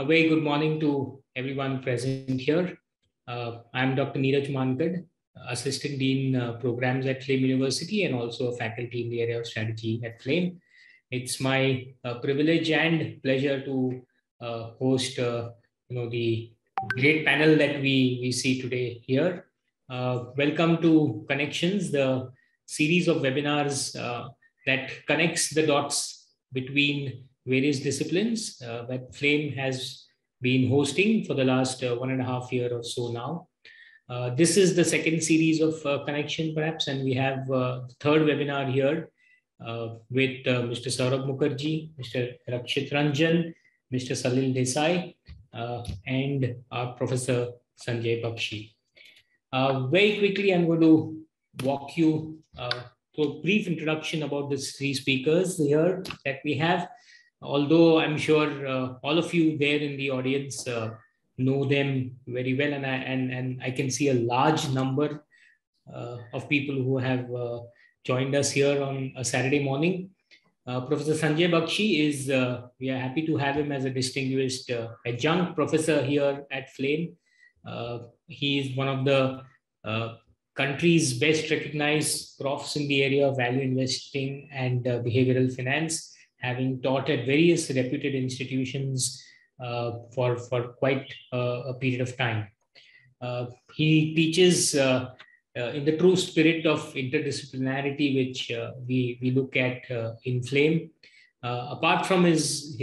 very good morning to everyone present here. I'm Dr. Neeraj Mankad, Assistant Dean Programs at Flame University and also a faculty in the area of strategy at Flame. It's my privilege and pleasure to host the great panel that we see today here. Welcome to ConneXions, the series of webinars that connects the dots between various disciplines that Flame has been hosting for the last 1.5 years or so now. This is the second series of connection perhaps, and we have the third webinar here with Mr. Saurabh Mukherjea, Mr. Rakshit Ranjan, Mr. Salil Desai, and our Professor Sanjay Bakshi. Very quickly, I'm going to walk you through a brief introduction about the three speakers here that we have. Although I'm sure all of you there in the audience know them very well, and I can see a large number of people who have joined us here on a Saturday morning. Professor Sanjay Bakshi is, we are happy to have him as a distinguished adjunct professor here at Flame. He is one of the country's best recognized profs in the area of value investing and behavioral finance, having taught at various reputed institutions for quite a period of time. He teaches in the true spirit of interdisciplinarity, which we look at in Flame. Apart from his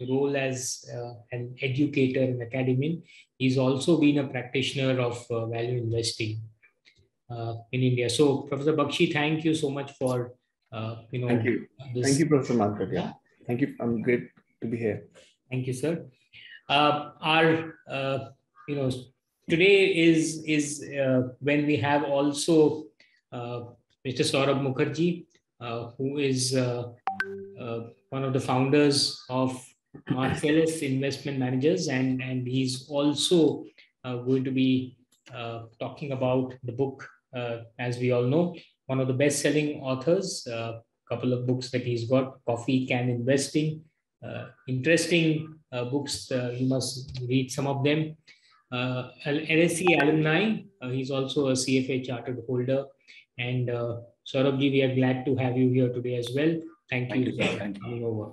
role as an educator and academician, he's also been a practitioner of value investing in India. So, Professor Bakshi, thank you so much for Thank you. Thank you, Professor Mankad. Yeah. Thank you. I'm great to be here. Thank you, sir. Today is when we have also Mr. Saurabh Mukherjea, who is one of the founders of Marcellus Investment Managers, and he's also going to be talking about the book, as we all know, one of the best-selling authors, a couple of books that he's got, Coffee Can Investing, interesting books, you must read some of them. LSE alumni, he's also a CFA chartered holder. And Saurabhji, we are glad to have you here today as well. Thank you for coming over.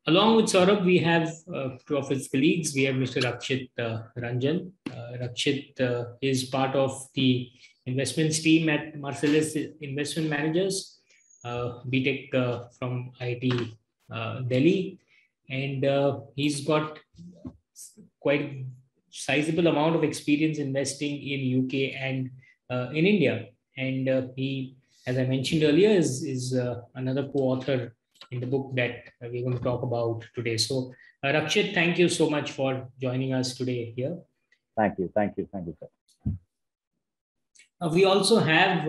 Along with Saurabh, we have two of his colleagues. We have Mr. Rakshit Ranjan. Rakshit is part of the investments team at Marcellus Investment Managers, BTech from IIT Delhi. And he's got quite sizable amount of experience investing in UK and in India. And he, as I mentioned earlier, is another co-author in the book that we're going to talk about today. So Rakshit, thank you so much for joining us today here. Thank you, sir. We also have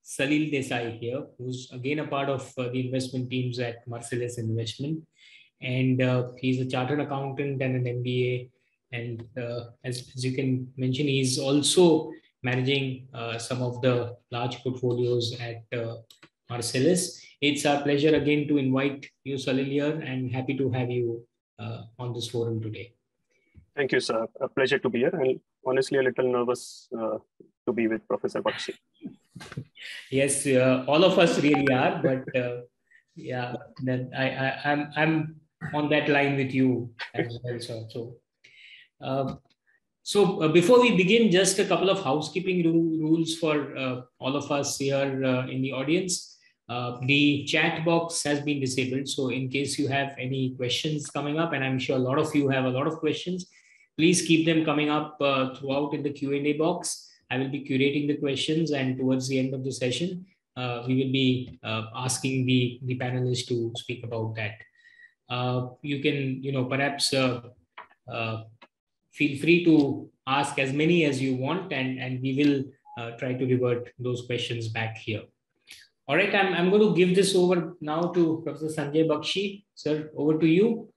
Salil Desai here, who's again a part of the investment teams at Marcellus Investment. And he's a chartered accountant and an MBA. And as you can mention, he's also managing some of the large portfolios at Marcellus. It's our pleasure again to invite you, Salil, here, and happy to have you on this forum today. Thank you, sir. A pleasure to be here, and honestly a little nervous to be with Professor Bakshi. Yes, all of us really are, but yeah, then I'm on that line with you as well, sir. So before we begin, just a couple of housekeeping rules for all of us here in the audience. The chat box has been disabled. So in case you have any questions coming up, and I'm sure a lot of you have a lot of questions, please keep them coming up throughout in the Q&A box. I will be curating the questions, and towards the end of the session, we will be asking the panelists to speak about that. You can, perhaps feel free to ask as many as you want, and we will try to revert those questions back here. All right, I'm going to give this over now to Professor Sanjay Bakshi. Sir, over to you.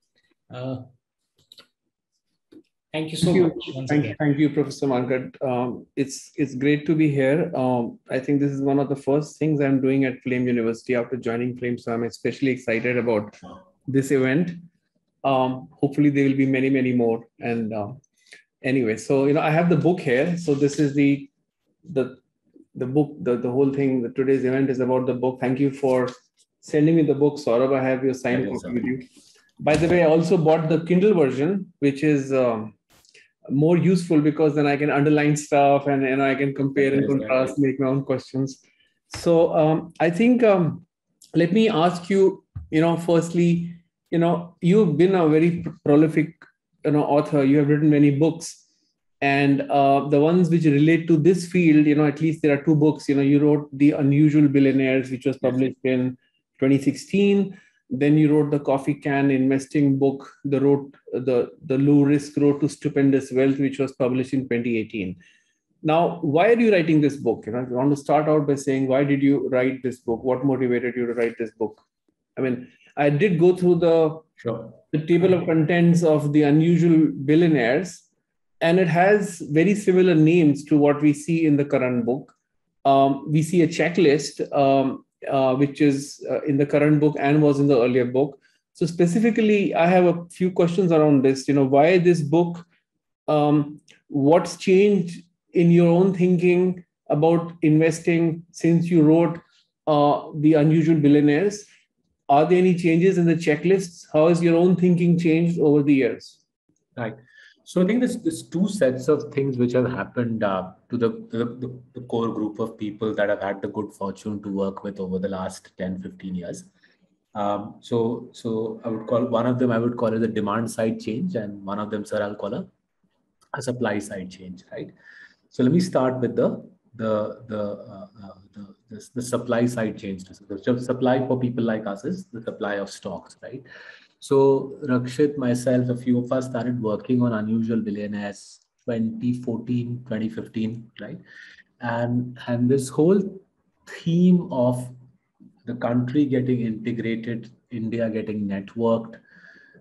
Thank you so much. Thank you, Professor Mankad. It's great to be here. I think this is one of the first things I'm doing at Flame University after joining Flame, so I'm especially excited about this event. Hopefully there will be many, many more. And anyway, so, I have the book here. So this is the book, the whole thing. Today's event is about the book. Thank you for sending me the book, Saurabh. I have your signed copy with you. By the way, I also bought the Kindle version, which is more useful because then I can underline stuff and I can compare and contrast, make my own questions. So I think let me ask you, firstly, you've been a very prolific, author. You have written many books, and the ones which relate to this field, at least there are two books. You wrote The Unusual Billionaires, which was published in 2016. Then you wrote the Coffee Can Investing book, the Low Risk Road to Stupendous Wealth, which was published in 2018. Now, why are you writing this book? I want to start out by saying, why did you write this book? What motivated you to write this book? I mean, I did go through the table of contents of The Unusual Billionaires, and it has very similar names to what we see in the current book. We see a checklist, which is in the current book and was in the earlier book. So specifically, I have a few questions around this. Why this book? What's changed in your own thinking about investing since you wrote The Unusual Billionaires? Are there any changes in the checklists? How has your own thinking changed over the years? Right. So I think there's two sets of things which have happened to the core group of people that I've had the good fortune to work with over the last 10, 15 years. So I would call one of them, I would call it the demand side change, and one of them, sir, I'll call a supply side change, right? So let me start with the supply side change. The supply for people like us is the supply of stocks, right? So Rakshit, myself, a few of us started working on Unusual Billionaires 2014, 2015, right? And this whole theme of the country getting integrated, India getting networked,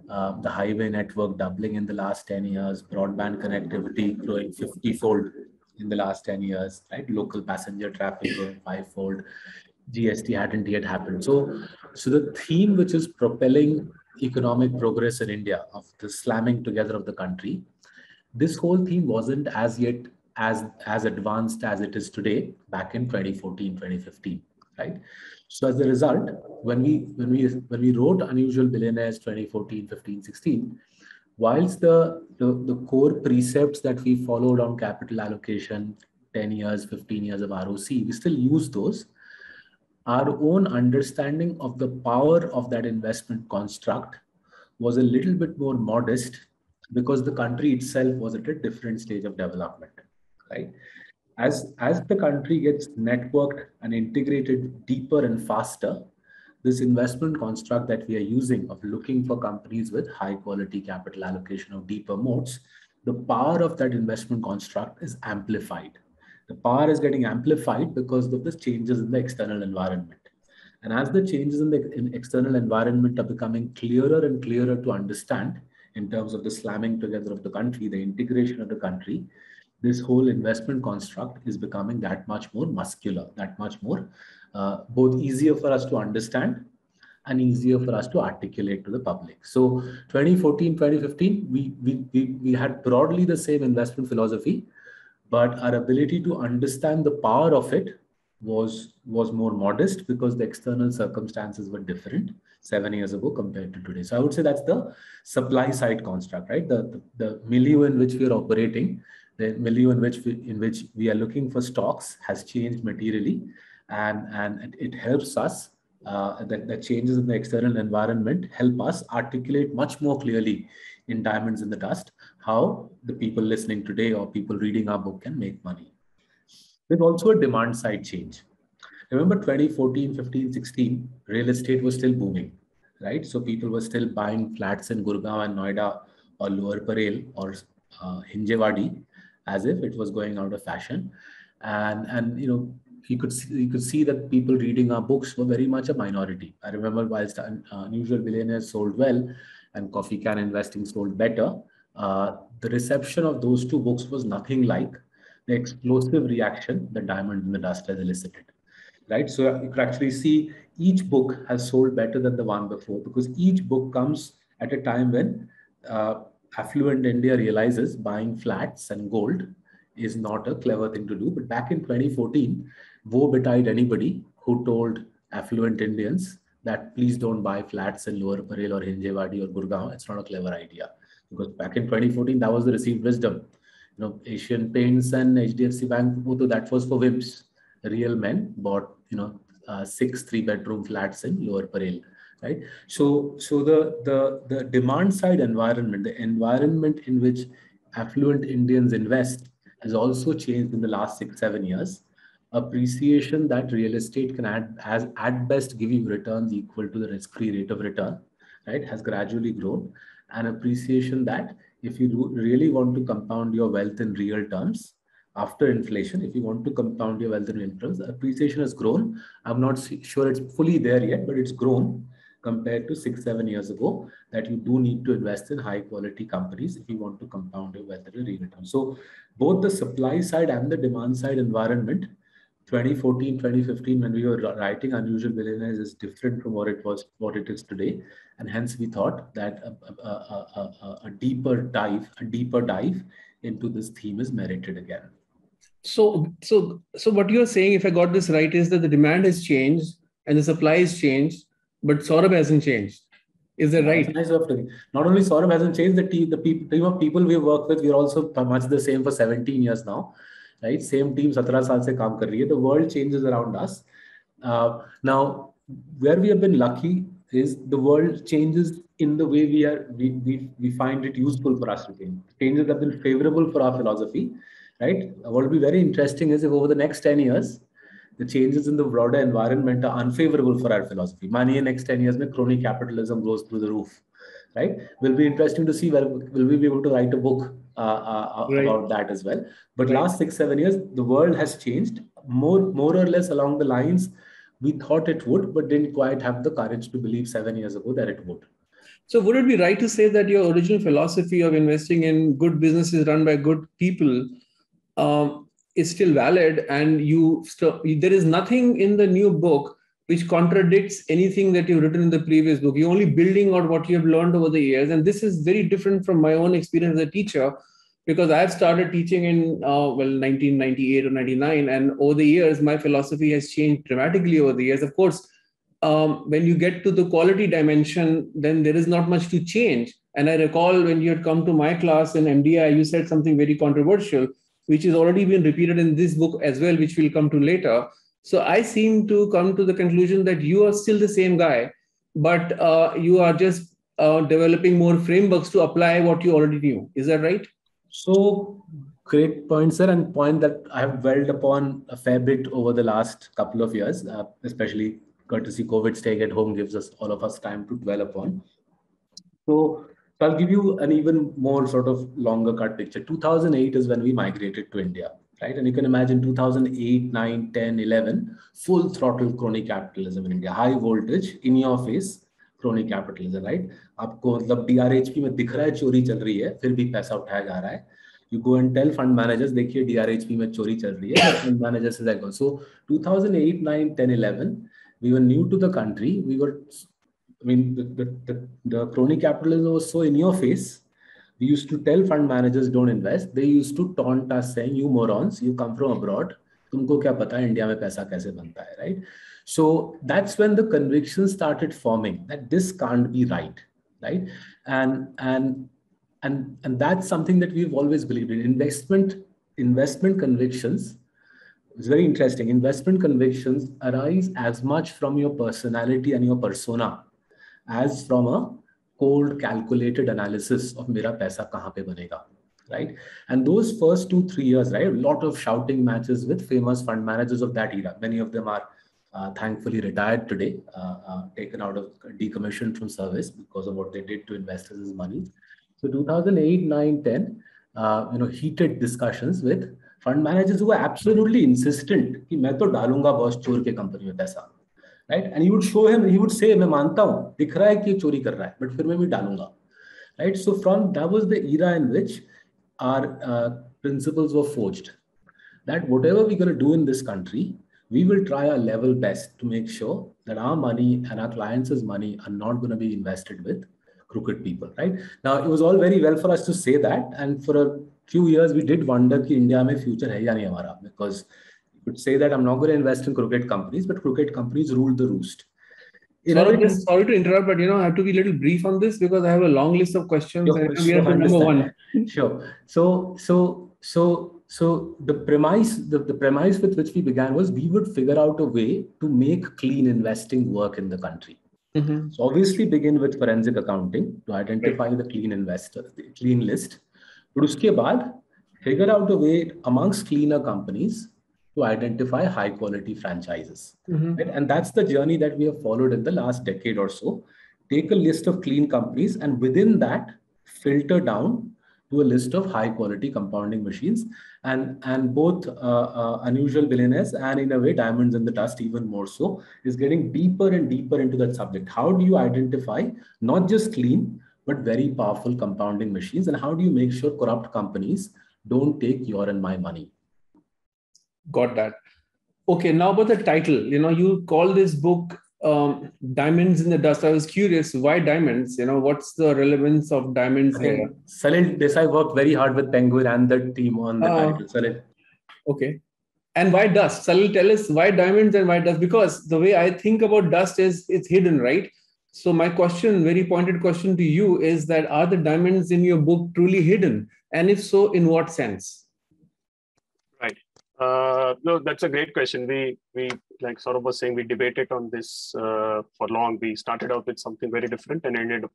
the highway network doubling in the last 10 years, broadband connectivity growing 50-fold in the last 10 years, right? Local passenger traffic growing 5-fold. GST hadn't yet happened. So the theme which is propelling economic progress in India, of the slamming together of the country, this whole theme wasn't as yet as advanced as it is today back in 2014, 2015, right? So as a result, when we wrote Unusual Billionaires 2014, 15, 16, whilst the core precepts that we followed on capital allocation, 10 years, 15 years of ROC, we still use those. Our own understanding of the power of that investment construct was a little bit more modest because the country itself was at a different stage of development, right? As the country gets networked and integrated deeper and faster, this investment construct that we are using of looking for companies with high quality capital allocation of deeper moats, the power of that investment construct is amplified. The power is getting amplified because of the changes in the external environment. And as the changes in the external environment are becoming clearer and clearer to understand in terms of the slamming together of the country, the integration of the country, this whole investment construct is becoming that much more muscular, that much more both easier for us to understand and easier for us to articulate to the public. So 2014, 2015, we had broadly the same investment philosophy, but our ability to understand the power of it was more modest because the external circumstances were different 7 years ago compared to today. So I would say that's the supply side construct, right? The milieu in which we are operating, the milieu in which we are looking for stocks has changed materially, and it helps us. The changes in the external environment help us articulate much more clearly in Diamonds in the Dust how the people listening today or people reading our book can make money. There's also a demand side change. Remember 2014, 15, 16, real estate was still booming, right? So people were still buying flats in Gurgaon and Noida or Lower Parel or Hinjewadi as if it was going out of fashion. And you could see that people reading our books were very much a minority. I remember whilst Unusual Billionaires sold well and Coffee Can Investing sold better, the reception of those two books was nothing like the explosive reaction that Diamond in the Dust has elicited. right? So you can actually see each book has sold better than the one before, because each book comes at a time when affluent India realizes buying flats and gold is not a clever thing to do. But back in 2014, woe betide anybody who told affluent Indians that please don't buy flats in Lower Parel or Hinjewadi or Gurgaon. It's not a clever idea. Because back in 2014, that was the received wisdom. You know, Asian Paints and HDFC Bank, that was for wimps. Real men bought, 6 3-bedroom flats in Lower Parel, right? So the demand side environment, the environment in which affluent Indians invest, has also changed in the last 6-7 years. Appreciation that real estate can has at best give you returns equal to the risk-free rate of return, right, has gradually grown. And appreciation that if you really want to compound your wealth in real terms, after inflation, if you want to compound your wealth in real terms, appreciation has grown. I'm not sure it's fully there yet, but it's grown compared to 6-7 years ago, that you do need to invest in high quality companies if you want to compound your wealth in real terms. So both the supply side and the demand side environment, 2014, 2015, when we were writing Unusual Billionaires, is different from what it is today. And hence we thought that a deeper dive into this theme is merited again. So what you're saying, if I got this right, is that the demand has changed and the supply has changed, but Saurabh hasn't changed. Is that right? Nice of it. Not only Saurabh hasn't changed, the team of people we work with, we're also much the same for 17 years now, right? Same team, 17 saal se kaam kar rahi hai. The world changes around us. Now, where we have been lucky is the world changes in the way we find it useful for us to change. Changes have been favorable for our philosophy, right? What will be very interesting is if over the next 10 years, the changes in the broader environment are unfavorable for our philosophy. Money in next 10 years, crony capitalism goes through the roof, right? Will be interesting to see where will we be able to write a book about that as well. But last 6-7 years, the world has changed more or less along the lines we thought it would, but didn't quite have the courage to believe 7 years ago that it would. So would it be right to say that your original philosophy of investing in good businesses run by good people is still valid, and there is nothing in the new book which contradicts anything that you've written in the previous book? You're only building on what you have learned over the years. And this is very different from my own experience as a teacher, because I've started teaching in 1998 or 99. And over the years, my philosophy has changed dramatically over the years. Of course, when you get to the quality dimension, then there is not much to change. And I recall when you had come to my class in MDI, you said something very controversial, which has already been repeated in this book as well, which we'll come to later. So I seem to come to the conclusion that you are still the same guy, but you are just developing more frameworks to apply what you already knew. Is that right? So great point, sir, and point that I have dwelled upon a fair bit over the last couple of years, especially courtesy COVID staying at home gives us all of us time to dwell upon. So I'll give you an even more sort of longer cut picture. 2008 is when we migrated to India, right? And you can imagine 2008, 9, 10, 11, full throttle crony capitalism in India, high voltage, in your face, crony capitalism, right? आपको मतलब DRHP में दिख रहा है चोरी चल रही है, फिर भी पैसा उठाया जा रहा है. You go and tell fund managers, देखिए DRHP में चोरी चल रही है. Fund managers is like, so 2008, 9, 10, 11, we were new to the country. We were, I mean, the crony capitalism was so in your face. We used to tell fund managers don't invest. They used to taunt us saying, you morons, you come from abroad. तुमको क्या पता है India में पैसा कैसे बनता है, right? So that's when the conviction started forming that this can't be right, right? And that's something that we've always believed in. Investment convictions. It's very interesting. Investment convictions arise as much from your personality and your persona as from a cold, calculated analysis of mera paisa kahan pe banega, right? And those first 2-3 years, right, a lot of shouting matches with famous fund managers of that era. Many of them are thankfully retired today, taken out of decommissioned from service because of what they did to investors' money. So 2008, 9, 10, heated discussions with fund managers who were absolutely insistent कि मैं तो डालूंगा boss चोर के company में पैसा, right? And he would show him, he would say, मैं मानता हूँ, दिख रहा है कि चोरी कर रहा है, but फिर मैं भी डालूंगा, right? So that was the era in which our principles were forged. That whatever we're going to do in this country, we will try our level best to make sure that our money and our clients' money are not going to be invested with crooked people, right? Now, it was all very well for us to say that. And for a few years, we did wonder कि India में future है या नहीं हमारा, because you could say that I'm not going to invest in crooked companies, but crooked companies rule the roost. Sorry to interrupt, but I have to be a little brief on this because I have a long list of questions. Sure, and we are number one. Sure. So the premise with which we began was we would figure out a way to make clean investing work in the country. Mm-hmm. So obviously begin with forensic accounting to identify the clean investor, the clean list. But uske baad, figure out a way amongst cleaner companies to identify high quality franchises. Mm-hmm. Right? And that's the journey that we have followed in the last decade or so. Take a list of clean companies and within that filter down to a list of high quality compounding machines, and both unusual billionaires and in a way diamonds in the dust even more so is getting deeper and deeper into that subject. How do you identify not just clean but very powerful compounding machines, and how do you make sure corrupt companies don't take your and my money? Got that. Okay, now about the title. You call this book Diamonds in the Dust. I was curious, why diamonds? What's the relevance of diamonds here? Salil Desai worked very hard with Penguin and the team on the title. Salil. Okay. And why dust? Salil, tell us why diamonds and why dust? Because the way I think about dust is it's hidden, right? So my question, very pointed question to you is that are the diamonds in your book truly hidden? And if so, in what sense? Right. No, that's a great question. We like Saurabh was saying, we debated on this for long. We started out with something very different and ended up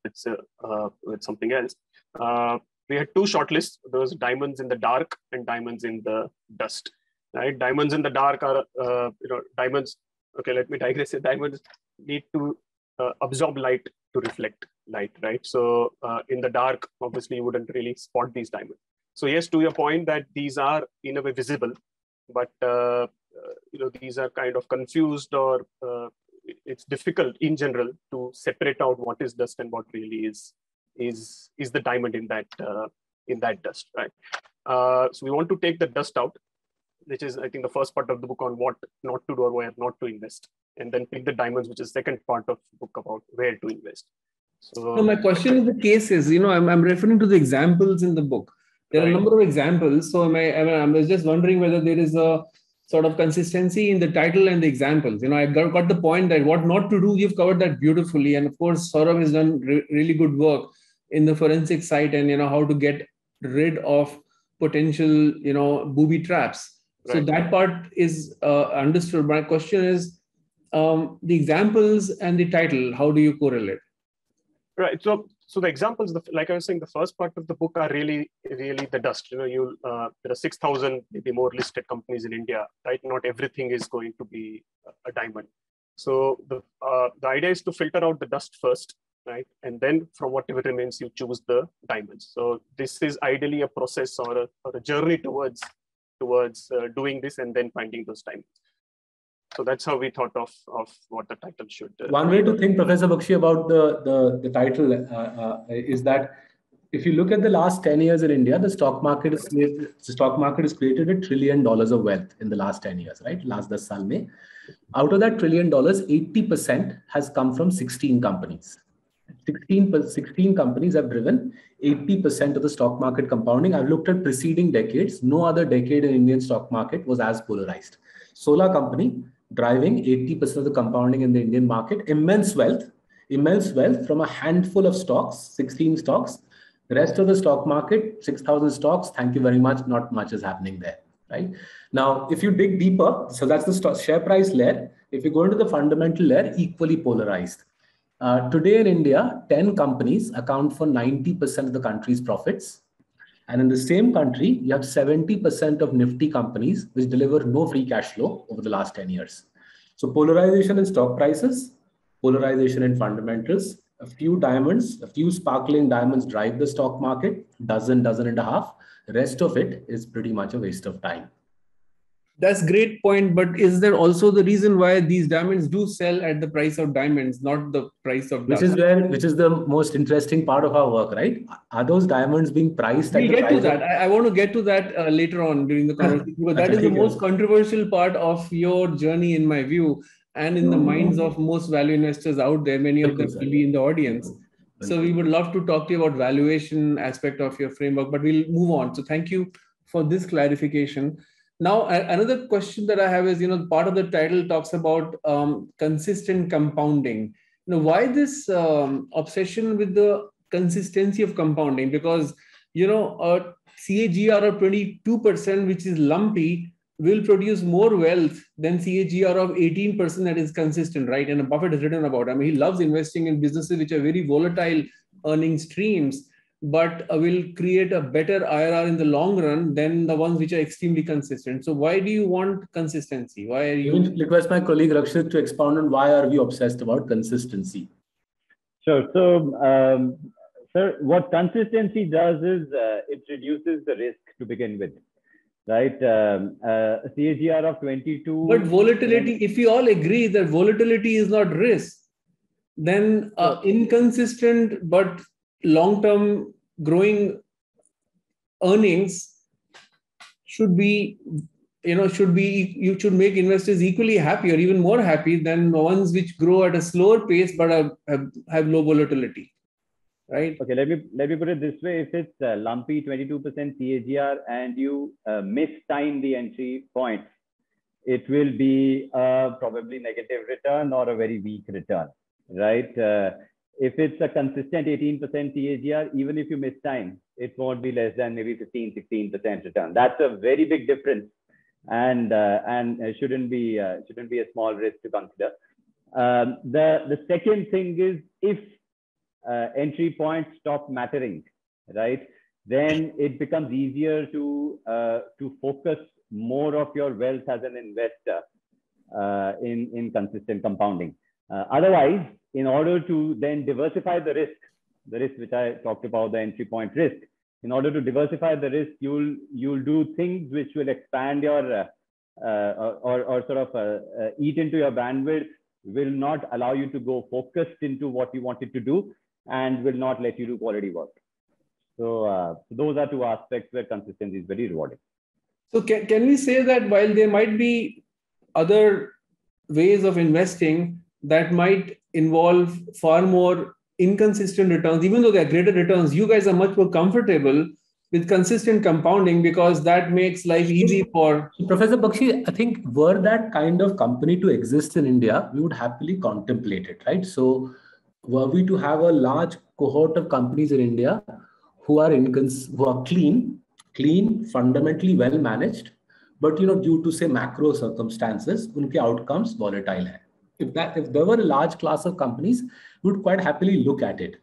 with something else. We had two shortlists. There was diamonds in the dark and diamonds in the dust. Right? Diamonds in the dark are diamonds. Okay, let me digress. Diamonds need to absorb light to reflect light, right? So in the dark, obviously, you wouldn't really spot these diamonds. So yes, to your point that these are in a way visible, but these are kind of confused, or it's difficult in general to separate out what is dust and what really is the diamond in that dust, right? So we want to take the dust out, which is I think the first part of the book on what not to do or where not to invest, and then pick the diamonds, which is the second part of the book about where to invest. So my question in the case is, I'm referring to the examples in the book. There are a number of examples. So I was just wondering whether there is a sort of consistency in the title and the examples. I got the point that what not to do, you've covered that beautifully. And of course, Saurabh has done really good work in the forensic side and, how to get rid of potential, booby traps. Right. So that part is understood. My question is the examples and the title, how do you correlate? Right. So the examples, like I was saying, the first part of the book are really the dust. There are 6,000 maybe more listed companies in India, right? Not everything is going to be a diamond. So the idea is to filter out the dust first, right? And then from whatever remains, you choose the diamonds. So this is ideally a process or a journey towards doing this and then finding those diamonds. So that's how we thought of what the title should. One way to think, Professor Bakshi, about the title is that if you look at the last 10 years in India, the stock market has created $1 trillion of wealth in the last 10 years, right? Last 10 saal mein. Out of that $1 trillion, 80% has come from 16 companies. 16 companies have driven 80% of the stock market compounding. I've looked at preceding decades. No other decade in Indian stock market was as polarized. Solar company driving 80% of the compounding in the Indian market, immense wealth from a handful of stocks, 16 stocks. The rest of the stock market, 6,000 stocks, thank you very much, not much is happening there, right? Now, if you dig deeper, so that's the share price layer. If you go into the fundamental layer, equally polarized. Today in India, 10 companies account for 90% of the country's profits. And in the same country, you have 70% of nifty companies which deliver no free cash flow over the last 10 years. So polarization in stock prices, polarization in fundamentals, a few sparkling diamonds drive the stock market, dozen and a half. The rest of it is pretty much a waste of time. That's great point. But is there also the reason why these diamonds do sell at the price of diamonds, not the price of Which dust? which is the most interesting part of our work, right? Are those diamonds being priced We'll at the get to price that. I want to get to that later on during the conversation, because that is the most controversial part of your journey, in my view, and in the minds of most value investors out there. Many of them will be in the audience. So we would love to talk to you about valuation aspect of your framework, but we'll move on. So thank you for this clarification. Now, another question that I have is, part of the title talks about consistent compounding. Why this obsession with the consistency of compounding? Because, a CAGR of 22%, which is lumpy, will produce more wealth than CAGR of 18% that is consistent, right? And Buffett has written about it. I mean, he loves investing in businesses which are very volatile earning streams, but will create a better IRR in the long run than the ones which are extremely consistent. So why do you want consistency? Why are you... Request my colleague Rakshit to expound on why are we obsessed about consistency? Sure. So, sir, what consistency does is it reduces the risk to begin with, right? A CAGR of 22. But volatility, if we all agree that volatility is not risk, then inconsistent but long-term growing earnings should be, you should make investors equally happy or even more happy than the ones which grow at a slower pace but have low volatility, right? Okay, let me put it this way. If it's lumpy 22% CAGR and you mistime the entry points, it will be probably negative return or a very weak return, right? If it's a consistent 18% CAGR, even if you miss time, it won't be less than maybe 15-16% return. That's a very big difference, and shouldn't be a small risk to consider. The second thing is, if entry points stop mattering, right, then it becomes easier to focus more of your wealth as an investor in consistent compounding. Otherwise, in order to then diversify the risk which I talked about, the entry point risk, in order to diversify the risk, you'll do things which will expand your or sort of eat into your bandwidth, will not allow you to go focused into what you wanted to do, and will not let you do quality work. So those are two aspects where consistency is very rewarding. So can we say that while there might be other ways of investing that might involve far more inconsistent returns, even though they're greater returns, you guys are much more comfortable with consistent compounding because that makes life easy for... Professor Bakshi, I think were that kind of company to exist in India, we would happily contemplate it, right? So were we to have a large cohort of companies in India who are clean, fundamentally well managed, but due to say macro circumstances, unke outcomes volatile hai. If there were a large class of companies, we would quite happily look at it.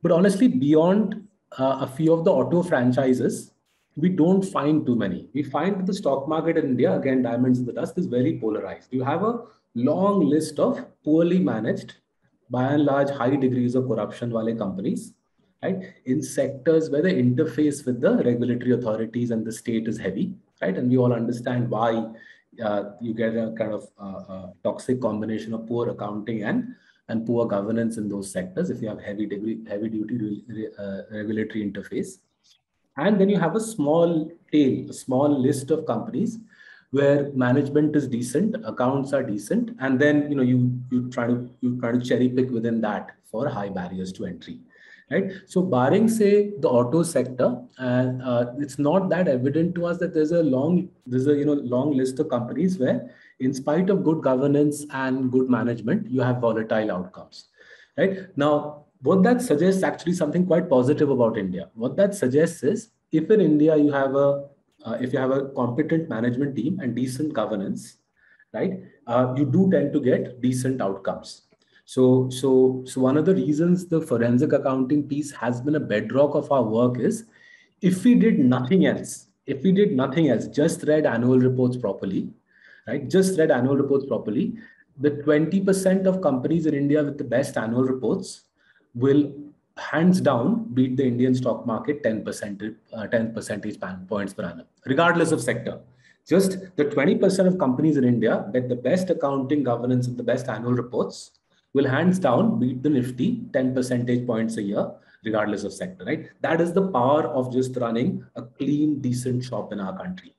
But honestly, beyond a few of the auto franchises, we don't find too many. We find that the stock market in India, again, diamonds in the dust, is very polarized. You have a long list of poorly managed, by and large, high degrees of corruption wale companies, right? In sectors where the interface with the regulatory authorities and the state is heavy, right? And we all understand why you get a kind of toxic combination of poor accounting and poor governance in those sectors if you have heavy duty regulatory interface. And then you have a small tail, a small list of companies where management is decent, accounts are decent, and then you try to cherry pick within that for high barriers to entry. Right. So barring, say, the auto sector, it's not that evident to us that there's a long list of companies where, in spite of good governance and good management, you have volatile outcomes. Right. Now, what that suggests actually something quite positive about India. What that suggests is, if in India you have a competent management team and decent governance, right, you do tend to get decent outcomes. So one of the reasons the forensic accounting piece has been a bedrock of our work is, if we did nothing else, just read annual reports properly, right? Just read annual reports properly, the 20% of companies in India with the best annual reports will hands down beat the Indian stock market 10 percentage points per annum, regardless of sector. Just the 20% of companies in India with the best accounting governance and the best annual reports will hands down beat the Nifty 10 percentage points a year, regardless of sector, right? That is the power of just running a clean, decent shop in our country.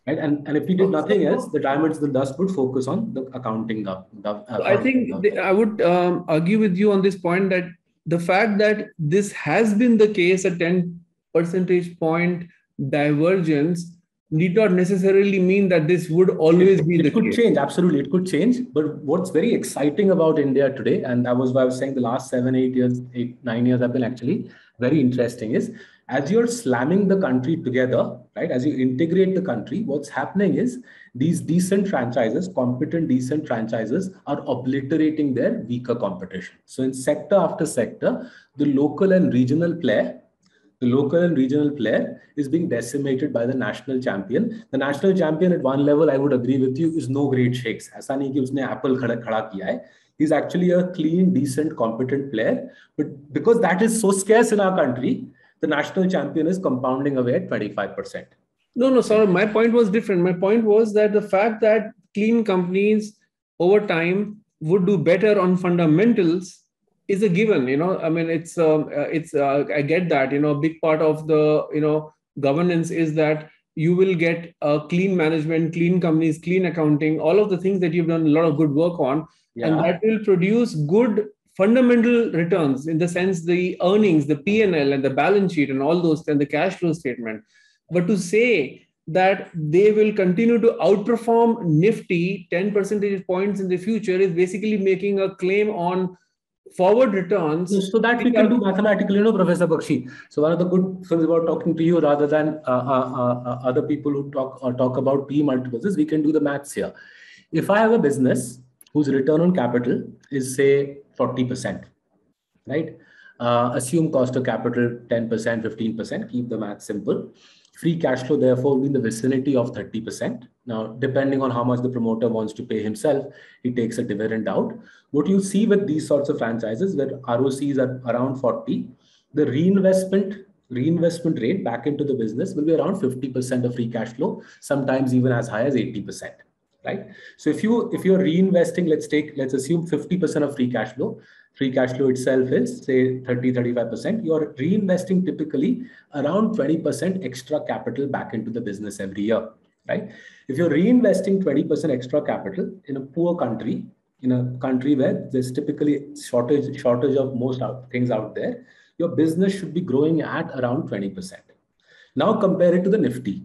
Right? And if we did nothing else, the diamonds in the dust would focus on the accounting. I think I would argue with you on this point that the fact that this has been the case, a 10 percentage point divergence, need not necessarily mean that this would always be the case. It could change, absolutely. It could change. But what's very exciting about India today, and that was why I was saying the last 9 years have been actually very interesting, is as you're slamming the country together, right? As you integrate the country, what's happening is these decent franchises, competent, decent franchises are obliterating their weaker competition. So in sector after sector, the local and regional player is being decimated by the national champion. The national champion at one level, I would agree with you, is no great shakes. ऐसा नहीं कि उसने Apple खड़ा किया है. He's actually a clean, decent, competent player. But because that is so scarce in our country, the national champion is compounding away at 25%. No, sorry. My point was different. My point was that the fact that clean companies over time would do better on fundamentals is a given. I mean, I get that. A big part of the governance is that you will get clean management, clean companies, clean accounting, all of the things that you've done a lot of good work on, and that will produce good fundamental returns in the sense the earnings, the P&L and the balance sheet and all those, and the cash flow statement. But to say that they will continue to outperform Nifty 10 percentage points in the future is basically making a claim on forward returns. So that we can do mathematically, Professor Bakshi. So one of the good things about talking to you rather than other people who talk about P multiples is we can do the maths here. If I have a business whose return on capital is say 40%, right? Assume cost of capital 10%, 15%, keep the math simple. Free cash flow, therefore, will be in the vicinity of 30%. Now, depending on how much the promoter wants to pay himself, he takes a dividend out. What you see with these sorts of franchises, where ROCs are around 40, the reinvestment rate back into the business will be around 50% of free cash flow, sometimes even as high as 80%. Right? So if you're reinvesting, let's assume 50% of free cash flow. Free cash flow itself is say 30-35%. You're reinvesting typically around 20% extra capital back into the business every year. Right? If you're reinvesting 20% extra capital in a poor country, in a country where there's typically shortage of most things out there, your business should be growing at around 20%. Now compare it to the Nifty.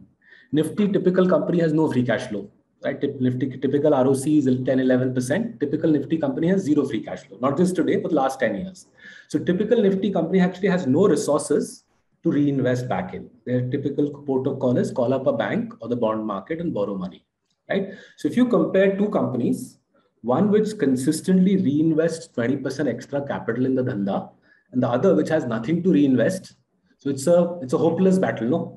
Nifty typical company has no free cash flow. Right? Nifty typical ROC is 10-11%. Typical Nifty company has zero free cash flow, not just today, but last 10 years. So typical Nifty company actually has no resources to reinvest back in. Their typical protocol is call up a bank or the bond market and borrow money. Right? So if you compare two companies, one which consistently reinvests 20% extra capital in the dhanda, and the other which has nothing to reinvest, so it's a hopeless battle, no?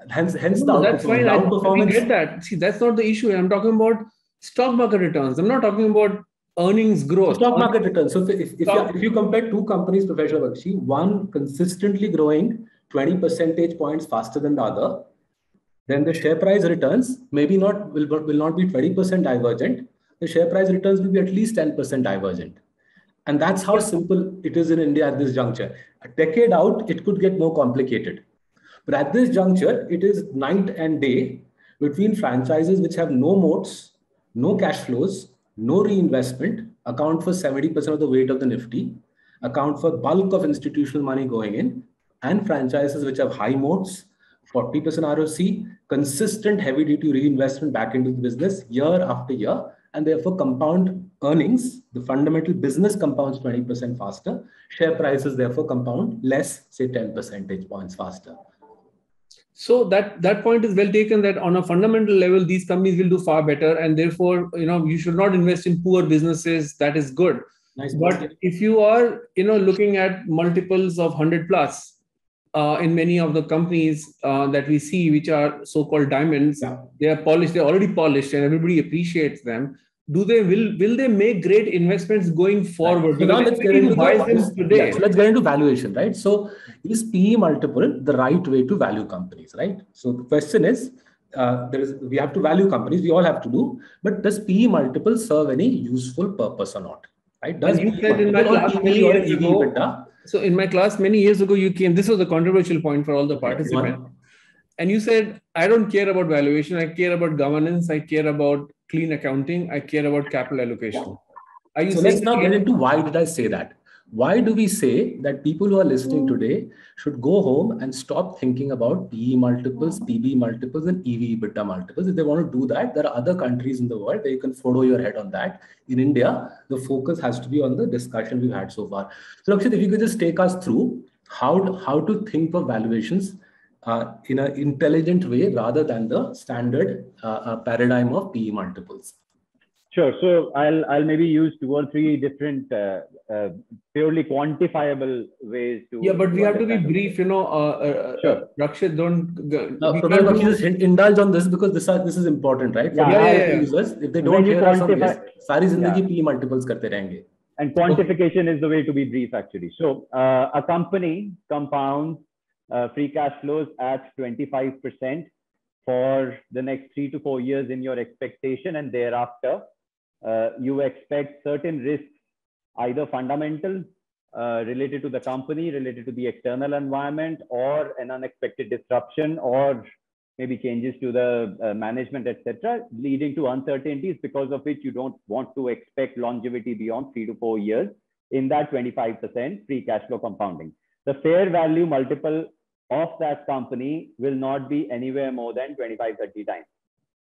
Hence that's fine. I get that. See, that's not the issue. I'm talking about stock market returns. I'm not talking about earnings growth. Stock market returns. So if you compare two companies, Professor Bakshi, one consistently growing 20 percentage points faster than the other, then the share price returns will not be 20% divergent. The share price returns will be at least 10% divergent. And that's how simple it is in India at this juncture. A decade out, it could get more complicated. But at this juncture, it is night and day between franchises which have no moats, no cash flows, no reinvestment, account for 70% of the weight of the Nifty, account for bulk of institutional money going in, and franchises which have high moats, 40% ROC, consistent heavy-duty reinvestment back into the business year after year, and therefore compound earnings. The fundamental business compounds 20% faster. Share prices therefore compound less, say 10 percentage points faster. So that point is well taken, that on a fundamental level, these companies will do far better, and therefore, you should not invest in poor businesses. That is good. Nice. But if you are, looking at multiples of 100 plus in many of the companies that we see, which are so-called diamonds, they are polished. They're already polished, and everybody appreciates them. Will they make great investments going forward? So now let's get into valuation, right? So is PE multiple the right way to value companies, right? So the question is, we have to value companies, we all have to do, but does PE multiple serve any useful purpose or not? Right? Does you PE said in my multiple or class EV many or years EV ago, EBITDA? so in my class many years ago, you came, this was a controversial point for all the Okay, participants. And you said, I don't care about valuation. I care about governance. I care about clean accounting. I care about capital allocation. Are you So saying let's now get into why did I say that? Why do we say that people who are listening today should go home and stop thinking about PE multiples, PB multiples, and EV EBITDA multiples? If they want to do that, there are other countries in the world where you can follow your head on that. In India, the focus has to be on the discussion we've had so far. So Rakshit, if you could just take us through how to think of valuations in an intelligent way rather than the standard paradigm of PE multiples. Sure. So I'll maybe use 2 or 3 different purely quantifiable ways to. Yeah, but we have to be brief, sure. Rakshit, don't. Professor Bakshi, just indulge on this because this is important, right? For users, if they don't hear us on this, सारी जिंदगी PE multiples करते रहेंगे. And quantification is the way to be brief, actually. So a company compounds free cash flows at 25% for the next 3 to 4 years in your expectation, and thereafter you expect certain risks, either fundamental related to the company, related to the external environment, or an unexpected disruption, or maybe changes to the management, etc., leading to uncertainties because of which you don't want to expect longevity beyond 3 to 4 years in that 25% free cash flow compounding. The fair value multiple of that company will not be anywhere more than 25-30 times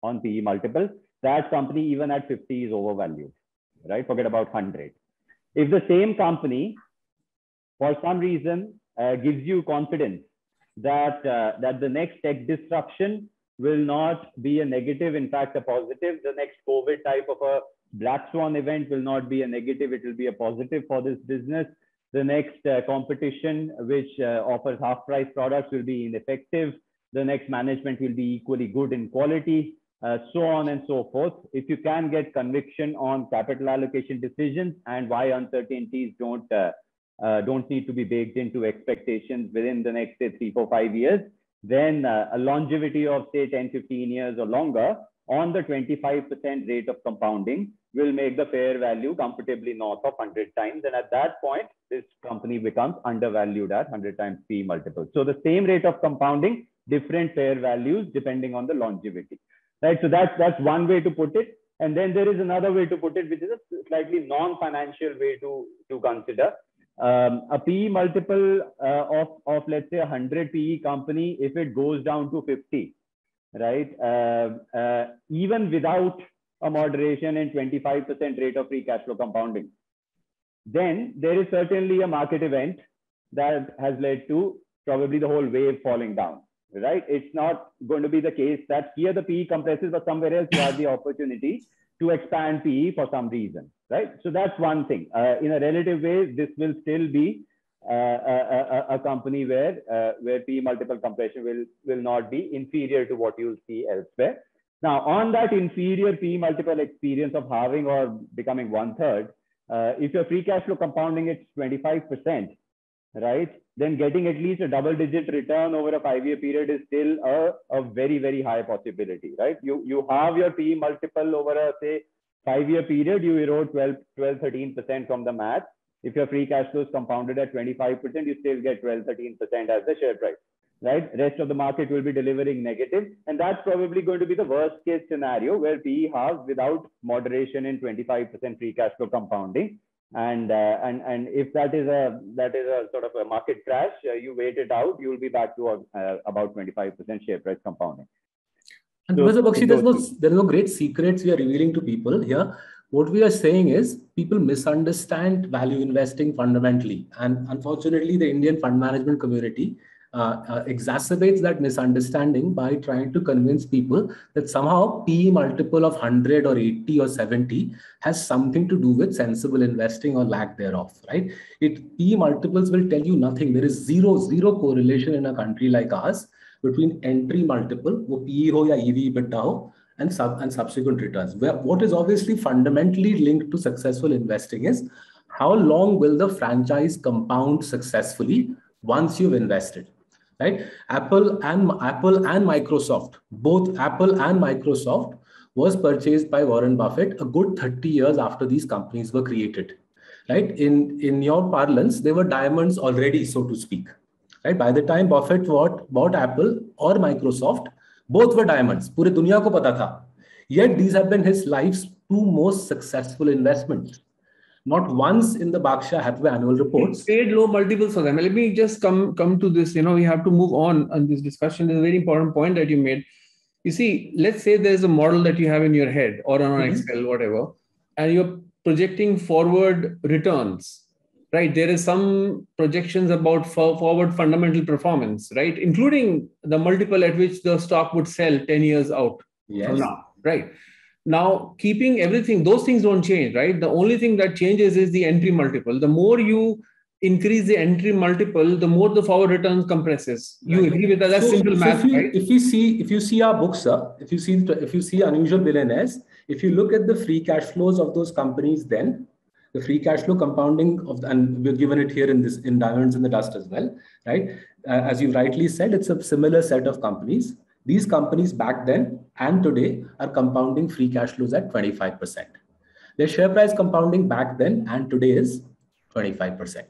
on PE multiple. That company, even at 50, is overvalued, right? Forget about 100. If the same company, for some reason, gives you confidence that the next tech disruption will not be a negative, in fact, a positive. The next COVID type of a black swan event will not be a negative, it will be a positive for this business. The next competition, which offers half-price products, will be ineffective. The next management will be equally good in quality, so on and so forth. If you can get conviction on capital allocation decisions and why uncertainties don't need to be baked into expectations within the next, say, 3, 4, 5 years, then a longevity of, say, 10, 15 years or longer on the 25% rate of compounding will make the fair value comfortably north of 100 times. And at that point, this company becomes undervalued at 100 times PE multiple. So the same rate of compounding, different fair values depending on the longevity, right? So that's one way to put it. And then there is another way to put it, which is a slightly non-financial way to consider. A PE multiple of let's say 100 PE company, if it goes down to 50, right? Even without a moderation in 25% rate of free cash flow compounding, then there is certainly a market event that has led to probably the whole wave falling down, right? It's not going to be the case that here the PE compresses, but somewhere else you have the opportunity to expand PE for some reason, right? So that's one thing. In a relative way, this will still be a company where PE multiple compression will not be inferior to what you'll see elsewhere. Now, on that inferior PE multiple experience of halving or becoming 1/3, if your free cash flow compounding is 25%, right, then getting at least a double-digit return over a 5-year period is still a very, very high possibility, right? You have your PE multiple over a, say, 5-year period, you erode 12-13% from the math. If your free cash flow is compounded at 25%, you still get 12-13% as the share price, right? Rest of the market will be delivering negative. And that's probably going to be the worst case scenario where PE halves without moderation in 25% free cash flow compounding. And if that is a sort of a market crash, you wait it out, you will be back to about 25% share price compounding. And Professor Bakshi, there's no great secrets we are revealing to people here. What we are saying is people misunderstand value investing fundamentally. And unfortunately, the Indian fund management community exacerbates that misunderstanding by trying to convince people that somehow PE multiple of 100 or 80 or 70 has something to do with sensible investing or lack thereof, right? PE multiples will tell you nothing. There is zero correlation in a country like ours between entry multiple, wo PE ho ya EV EBITDA ho, and subsequent returns. What is obviously fundamentally linked to successful investing is how long will the franchise compound successfully once you've invested. right? Apple and Microsoft, both Apple and Microsoft was purchased by Warren Buffett a good 30 years after these companies were created, right? In your parlance, they were diamonds already, so to speak, right? By the time Buffett bought Apple or Microsoft, both were diamonds. पूरे दुनिया को पता था. Yet these have been his life's two most successful investments. Not once in the Berkshire Hathaway annual reports. He paid low multiples for them. Let me just come to this. We have to move on this discussion. There's a very important point that you made. You see, let's say there's a model that you have in your head or on Excel, whatever, and you're projecting forward returns, right? There is some projections about forward fundamental performance, right? Including the multiple at which the stock would sell 10 years out from now, right? Now, keeping everything, those things don't change, right? The only thing that changes is the entry multiple. The more you increase the entry multiple, the more the forward returns compresses. You agree with that? That's simple math, right? If you see our books, sir, if you see Unusual Billionaires, if you look at the free cash flows of those companies, then the free cash flow compounding and we've given it here in Diamonds in the Dust as well, right? As you rightly said, it's a similar set of companies. These companies back then and today are compounding free cash flows at 25%. Their share price compounding back then and today is 25%,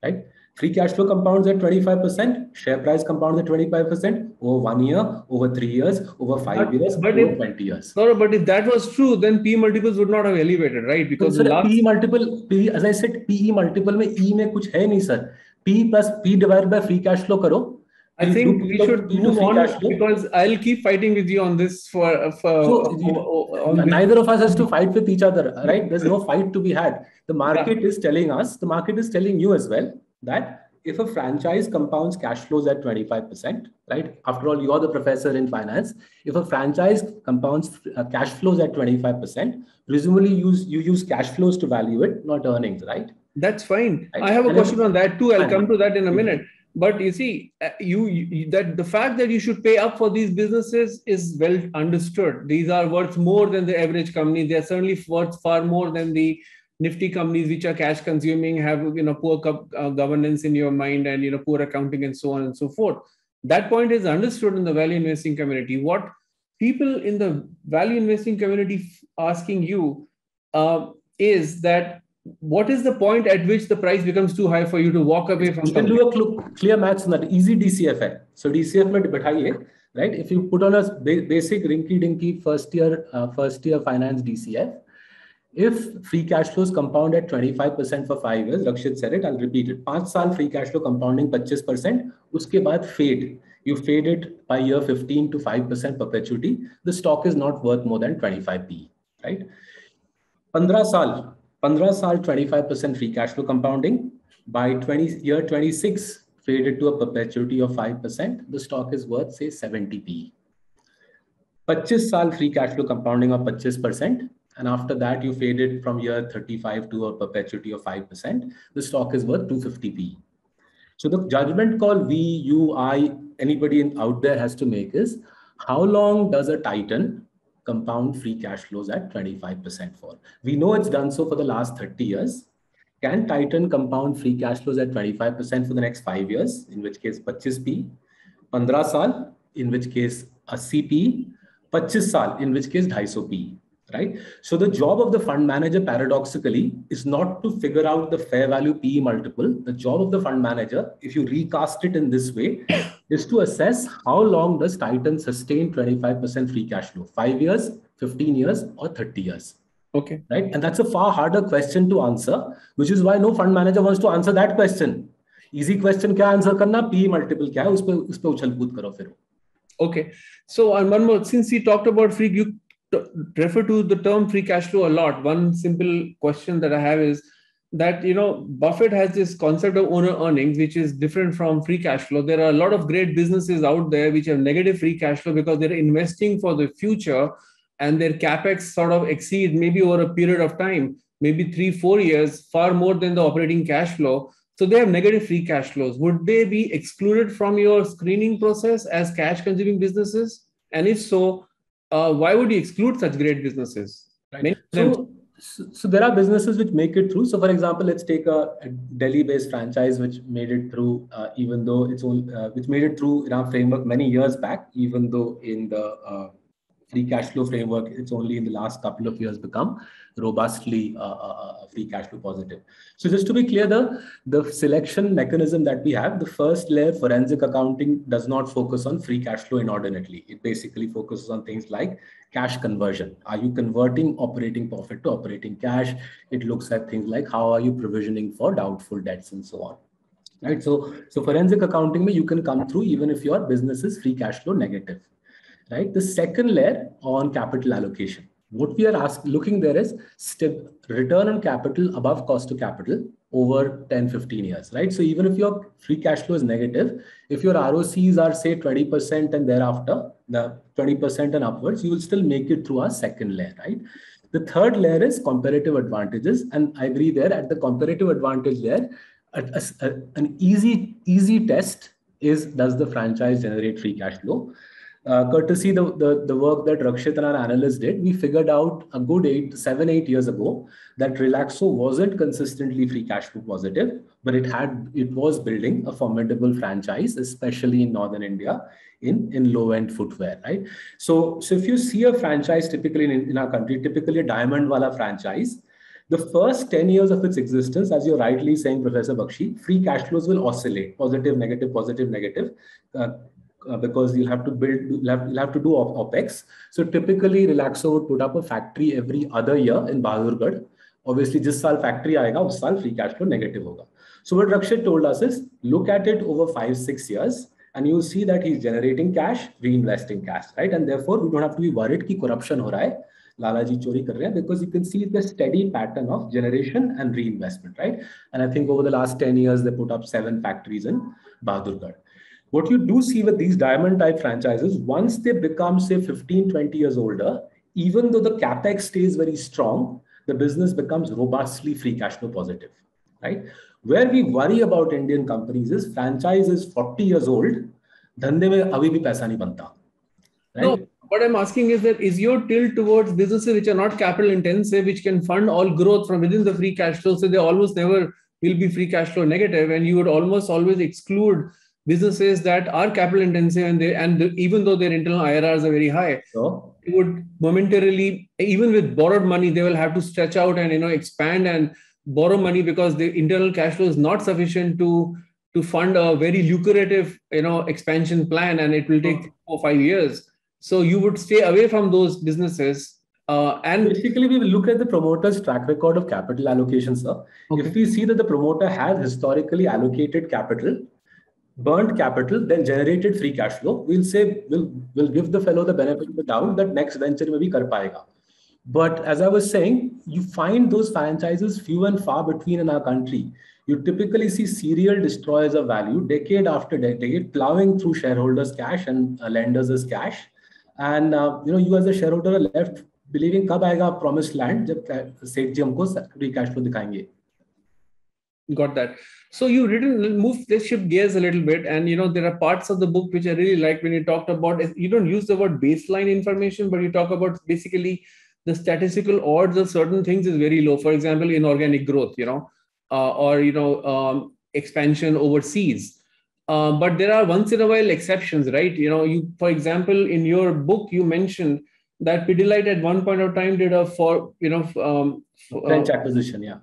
right? Free cash flow compounds at 25%, share price compounds at 25% over 1 year, over 3 years, over 5 years, over 20 years. But if that was true, then P multiples would not have elevated, right? Because P multiple, as I said, PE multiple में E में कुछ है नहीं, sir. P plus P divided by free cash flow करो. I think we should move on because I'll keep fighting with you on this neither of us has to fight with each other, right? There's no fight to be had. The market is telling us, the market is telling you as well that if a franchise compounds cash flows at 25%, right? After all, you're the professor in finance. If a franchise compounds cash flows at 25%, presumably you use cash flows to value it, not earnings, right? That's fine. Right? I have a question on that too. I'll come to that in a minute. But you see, that the fact that you should pay up for these businesses is well understood. These are worth more than the average company. They are certainly worth far more than the nifty companies which are cash consuming, have poor governance in your mind, and poor accounting and so on and so forth. That point is understood in the value investing community. What people in the value investing community asking you is that, what is the point at which the price becomes too high for you to walk away from? You can do a clear maths on that. Easy DCF hai. So DCF mein bathaiye, right? If you put on a basic rinky-dinky first year finance DCF, if free cash flows compound at 25% for 5 years, Rakshit said it, I'll repeat it. 5 saal free cash flow compounding 25%, uske baad fade. You fade it by year 15 to 5% perpetuity. The stock is not worth more than 25 PE, right? 15 saal 25% free cash flow compounding. By year 26, faded to a perpetuity of 5%, the stock is worth, say, 70 PE. 25 saal free cash flow compounding of 25%, and after that, you fade it from year 35 to a perpetuity of 5%, the stock is worth 250 PE. So the judgment call we, you, I, anybody out there has to make is, how long does a Titan compound free cash flows at 25% for? We know it's done so for the last 30 years. Can Titan compound free cash flows at 25% for the next 5 years, in which case 25p, 15 saal, in which case 80p, 25 saal, in which case 250p, right? So the job of the fund manager, paradoxically, is not to figure out the fair value PE multiple. The job of the fund manager, if you recast it in this way, is to assess how long does Titan sustain 25% free cash flow, 5 years, 15 years, or 30 years. Okay. Right. And that's a far harder question to answer, which is why no fund manager wants to answer that question. Easy question kya answer karna, PE multiple kya hai, us pe uchal kood karo fir. Okay. So and one more, since we talked about you refer to the term free cash flow a lot. One simple question that I have is that, Buffett has this concept of owner earnings, which is different from free cash flow. There are a lot of great businesses out there which have negative free cash flow because they're investing for the future, and their capex sort of exceed maybe over a period of time, maybe 3-4 years, far more than the operating cash flow. So they have negative free cash flows. Would they be excluded from your screening process as cash consuming businesses? And if so, why would you exclude such great businesses? Right. So So there are businesses which make it through. So for example, let's take a Delhi-based franchise which made it through, even though it's only, which made it through in our framework many years back, even though in the free cash flow framework, it's only in the last couple of years become robustly free cash flow positive. So just to be clear, the selection mechanism that we have, the first layer, forensic accounting, does not focus on free cash flow inordinately. It basically focuses on things like cash conversion. Are you converting operating profit to operating cash? It looks at things like how are you provisioning for doubtful debts and so on. Right. So forensic accounting, you can come through even if your business is free cash flow negative. Right. The second layer on capital allocation. What we are looking there is return on capital above cost of capital over 10, 15 years, right? So even if your free cash flow is negative, if your ROCs are say 20% and thereafter, the 20% and upwards, you will still make it through our second layer, right? The third layer is comparative advantages. And I agree there at the comparative advantage layer, an easy test is, does the franchise generate free cash flow? Courtesy the work that Rakshit and our analysts did, we figured out a good 7, 8 years ago that Relaxo wasn't consistently free cash flow positive, but it was building a formidable franchise, especially in Northern India, in low-end footwear, right? So if you see a franchise typically in our country, typically a diamond wala franchise, the first 10 years of its existence, as you're rightly saying, Professor Bakshi, free cash flows will oscillate, positive, negative, because you'll have to do OPEX. So typically Relaxo would put up a factory every other year in Bahadurgarh. Obviously, jis saal factory aayega, us saal free cash flow negative hoga. So what Rakshit told us is, look at it over 5, 6 years, and you see that he's generating cash, reinvesting cash, right? And therefore, we don't have to be worried that corruption ho raha hai, Lalaji chori kar rahe hai, because you can see the steady pattern of generation and reinvestment, right? And I think over the last 10 years, they put up 7 factories in Bahadurgarh. What you do see with these diamond type franchises, once they become say 15, 20 years older, even though the capex stays very strong, the business becomes robustly free cash flow positive, right? Where we worry about Indian companies is franchise is 40 years old, dhande mein abhi bhi paisa nahi banta, right? No, what I'm asking is that is your tilt towards businesses which are not capital intensive, which can fund all growth from within the free cash flow, so they almost never will be free cash flow negative, and you would almost always exclude businesses that are capital intensive and even though their internal IRRs are very high, they would momentarily, even with borrowed money, they will have to stretch out and expand and borrow money because the internal cash flow is not sufficient to fund a very lucrative expansion plan, and it will take 4 or 5 years. So you would stay away from those businesses. And basically, we will look at the promoter's track record of capital allocation, sir. Okay. If we see that the promoter has historically allocated capital, burnt capital, then generated free cash flow, we'll say we'll give the fellow the benefit of the doubt that next venture may be kar payega. But as I was saying, you find those franchises few and far between in our country. You typically see serial destroyers of value, decade after decade, plowing through shareholders' cash and lenders' cash. And you as a shareholder are left believing kab aayega promised land jab Seth ji humko free cash flow dikhayenge. Got that. So you move the shift gears a little bit, and there are parts of the book which I really like when you talked about. You don't use the word baseline information, but you talk about basically the statistical odds of certain things is very low. For example, inorganic growth, or expansion overseas. But there are once in a while exceptions, right? For example, in your book you mentioned that Pidilite at one point of time did a French acquisition, yeah,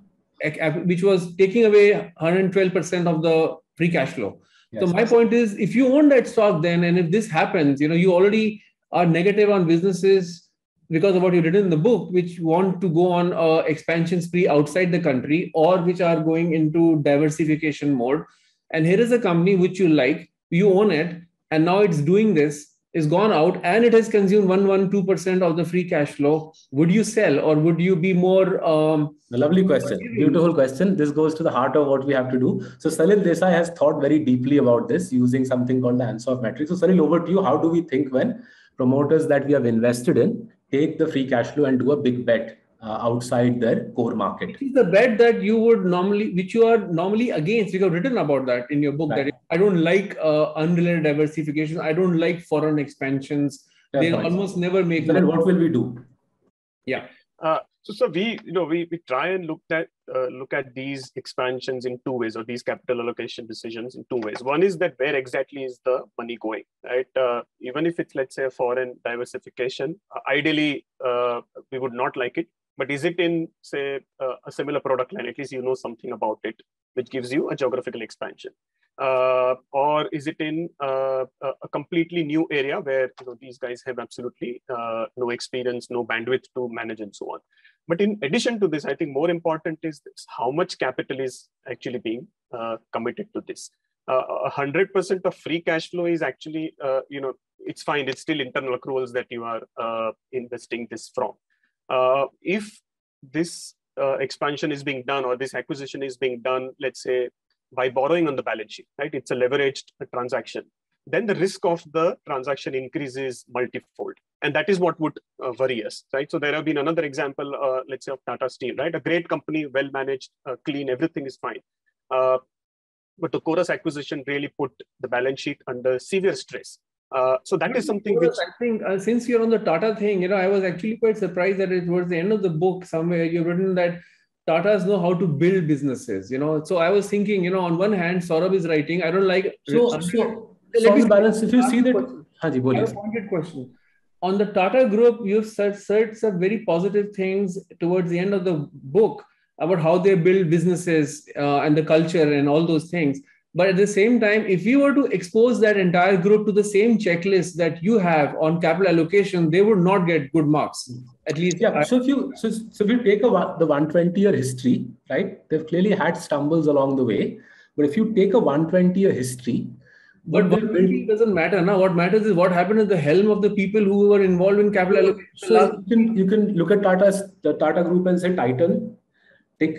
which was taking away 112% of the free cash flow. Yes. So my point is, if you own that stock then, and if this happens, you already are negative on businesses because of what you did in the book, which want to go on expansion spree outside the country or which are going into diversification mode. And here is a company which you like, you own it, and now it's doing this, is gone out, and it has consumed 2% of the free cash flow. Would you sell, or would you be more? A lovely question, beautiful question. This goes to the heart of what we have to do. So Salil Desai has thought very deeply about this using something called the Ansoff metric. So Salil, over to you. How do we think when promoters that we have invested in take the free cash flow and do a big bet outside their core market? Which is the bet that you would which you are normally against? You have written about that in your book, right? That I don't like unrelated diversification. I don't like foreign expansions. They almost never make money. What will we do? Yeah. So we try and look at these expansions in two ways, or these capital allocation decisions in two ways. One is that where exactly is the money going, right? Even if it's, let's say, a foreign diversification, ideally we would not like it. But is it in, say, a similar product line? At least you know something about it, which gives you a geographical expansion. Or is it in a completely new area where these guys have absolutely no experience, no bandwidth to manage, and so on. But in addition to this, I think more important is this: how much capital is actually being committed to this. 100% of free cash flow is actually, it's fine. It's still internal accruals that you are investing this from. If this expansion is being done, or this acquisition is being done, let's say, by borrowing on the balance sheet, right? It's a leveraged transaction. Then the risk of the transaction increases multifold. And that is what would worry us, right? So there have been another example, let's say, of Tata Steel, right? A great company, well managed, clean, everything is fine. But the Chorus acquisition really put the balance sheet under severe stress. So that is something which I think since you're on the Tata thing, I was actually quite surprised that towards the end of the book, somewhere you've written that Tatas know how to build businesses, So I was thinking, on one hand, Saurabh is writing, I don't like. Let me balance. If you see that, I have a pointed question. On the Tata Group, you've said some very positive things towards the end of the book about how they build businesses and the culture and all those things. But at the same time, if you were to expose that entire group to the same checklist that you have on capital allocation, they would not get good marks. At least, yeah. So if you take the 120-year history, right? They've clearly had stumbles along the way. But if you take a 120-year history, but it doesn't matter now. What matters is what happened at the helm of the people who were involved in capital allocation. So you can look at the Tata Group and say Titan, tick,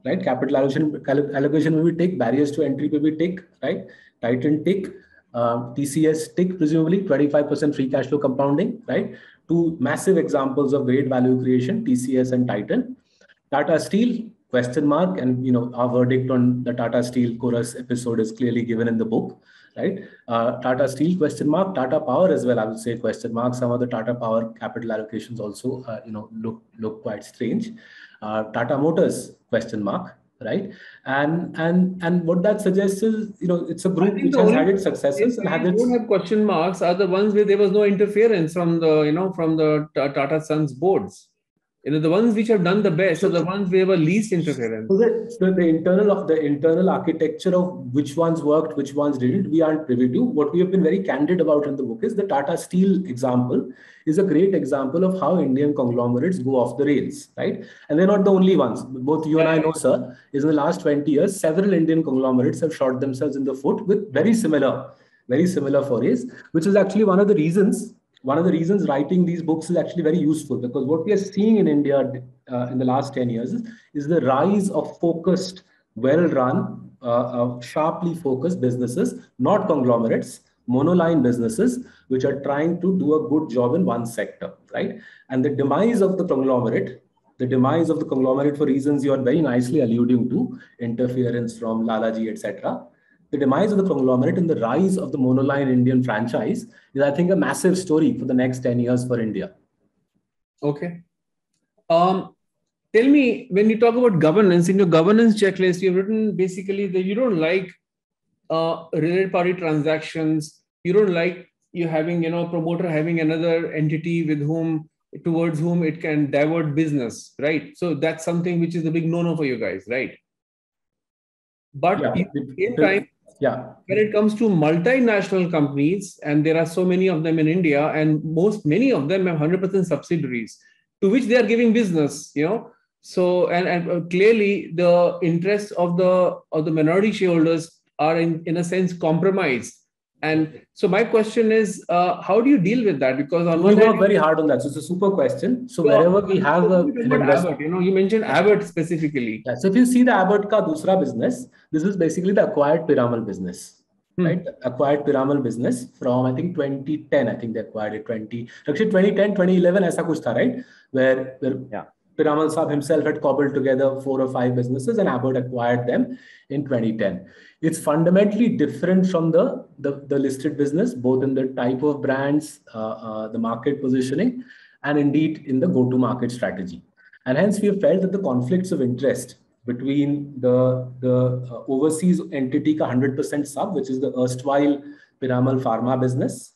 right? Capital allocation will be tick, barriers to entry will be tick, right? Titan, tick, TCS, tick, presumably 25% free cash flow compounding, right? Two massive examples of great value creation, TCS and Titan. Tata Steel, question mark, and our verdict on the Tata Steel Chorus episode is clearly given in the book, right? Tata Steel, question mark. Tata Power as well, I would say, question mark. Some of the Tata Power capital allocations also, look quite strange. Tata Motors, question mark, right? And what that suggests is, it's a group which has had its successes and had its. Don't have question marks are the ones where there was no interference from the Tata Sons boards. The ones which have done the best are the ones where were least interference. So the internal architecture of which ones worked, which ones didn't, we aren't privy to. What we have been very candid about in the book is the Tata Steel example is a great example of how Indian conglomerates go off the rails, right? And they're not the only ones. Both you and I know, sir, is in the last 20 years, several Indian conglomerates have shot themselves in the foot with very similar forays, which is actually one of the reasons writing these books is actually very useful, because what we are seeing in India in the last 10 years is the rise of focused, well-run, sharply focused businesses, not conglomerates, monoline businesses, which are trying to do a good job in one sector, right? And the demise of the conglomerate for reasons you are very nicely alluding to, interference from Lalaji, etc., the demise of the conglomerate and the rise of the monoline Indian franchise is, I think, a massive story for the next 10 years for India. Okay. Tell me, when you talk about governance, in your governance checklist, you've written basically that you don't like related party transactions. You don't like you having, promoter having another entity towards whom it can divert business, right? So that's something which is a big no-no for you guys, right? But at the same time, when it comes to multinational companies, and there are so many of them in India, and many of them have 100% subsidiaries to which they are giving business, So and clearly the interests of the minority shareholders are in a sense compromised. And so my question is, how do you deal with that? Because on we work very hard on that. So it's a super question. So wherever we have an Abbott, you mentioned Abbott specifically. Yeah. So if you see the Abbott ka dusra business, this is basically the acquired Piramal business, right? Acquired Piramal business from, I think, 2010. I think they acquired it 2010, 2011, aisa kuch tha, right? Where Piramal Saab himself had cobbled together 4 or 5 businesses, and Abbott acquired them in 2010. It's fundamentally different from the listed business, both in the type of brands, the market positioning, and indeed in the go-to-market strategy. And hence we have felt that the conflicts of interest between the overseas entity ka 100% sub, which is the erstwhile Piramal Pharma business,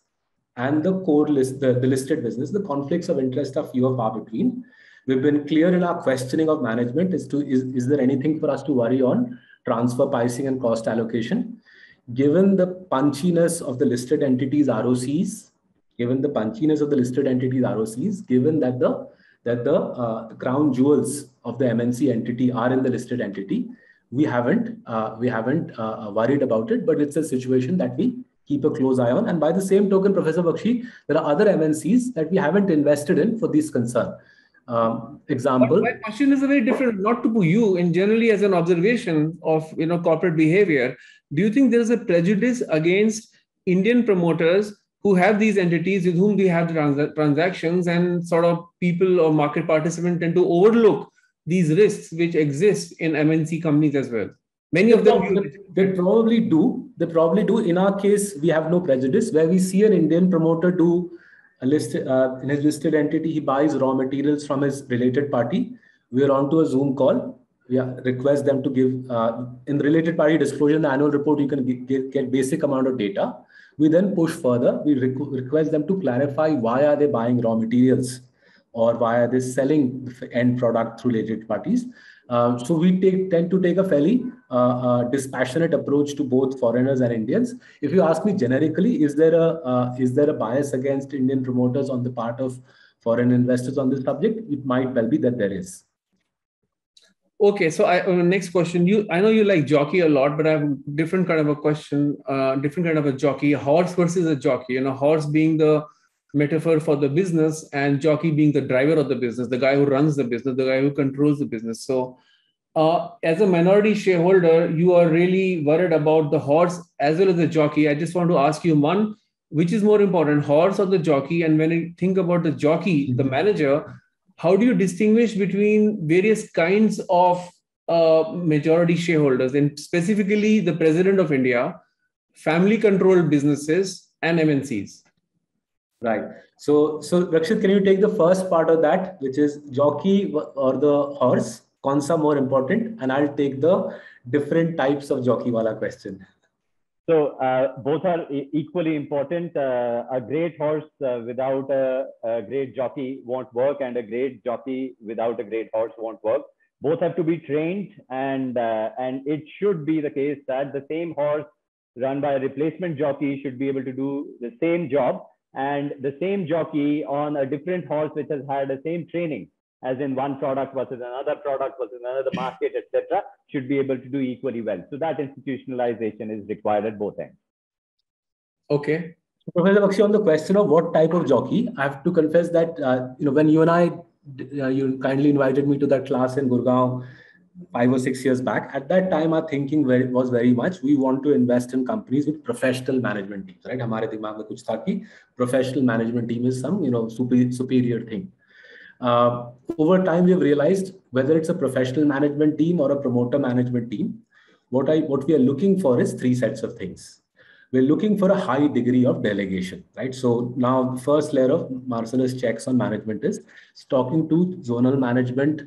and the core list, the listed business, the conflicts of interest are few and far between. We've been clear in our questioning of management as to is there anything for us to worry on transfer pricing and cost allocation. Given the punchiness of the listed entities ROCs, given that the crown jewels of the MNC entity are in the listed entity, we haven't worried about it, but it's a situation that we keep a close eye on. And by the same token, Professor Bakshi, there are other MNCs that we haven't invested in for this concern. Example. But my question is a very different, not to you, and generally as an observation of corporate behavior. Do you think there is a prejudice against Indian promoters who have these entities with whom they have transactions, and sort of people or market participants tend to overlook these risks which exist in MNC companies as well? Many of them they probably do. They probably do. In our case, we have no prejudice. Where we see an Indian promoter do a list in his listed entity, he buys raw materials from his related party. We are onto a Zoom call. We request them to give in the related party disclosure in the annual report. You can get basic amount of data. We then push further. We request them to clarify why are they buying raw materials, or why are they selling the end product through related parties. So we tend to take a fairly dispassionate approach to both foreigners and Indians. If you ask me generically, is there a bias against Indian promoters on the part of foreign investors on this subject? It might well be that there is. Okay, so next question. I know you like jockey a lot, but I have a different kind of a question, different kind of a jockey, horse versus a jockey. Horse being the metaphor for the business, and jockey being the driver of the business, the guy who runs the business, the guy who controls the business. So as a minority shareholder, you are really worried about the horse as well as the jockey. I just want to ask you, one, which is more important, horse or the jockey? And when you think about the jockey, the manager, how do you distinguish between various kinds of majority shareholders, and specifically the President of India, family-controlled businesses, and MNCs? Right. So Rakshit, can you take the first part of that, which is jockey or the horse? Kaunsa more important? And I'll take the different types of jockey wala question. So both are equally important. A great horse without a great jockey won't work, and a great jockey without a great horse won't work. Both have to be trained, and it should be the case that the same horse run by a replacement jockey should be able to do the same job, and the same jockey on a different horse which has had the same training, as in one product versus another market, etc., should be able to do equally well. So that institutionalization is required at both ends. Okay. Professor Bakshi, on the question of what type of jockey, I have to confess that when you and I, you kindly invited me to that class in Gurgaon 5 or 6 years back. At that time, our thinking was very much, we want to invest in companies with professional management teams, right? Hamare dimag mein kuch tha ki professional management team is some superior thing. Over time, we've realized whether it's a professional management team or a promoter management team, what we are looking for is 3 sets of things. We're looking for a high degree of delegation, right? So now the first layer of Marcellus checks on management is talking to zonal management,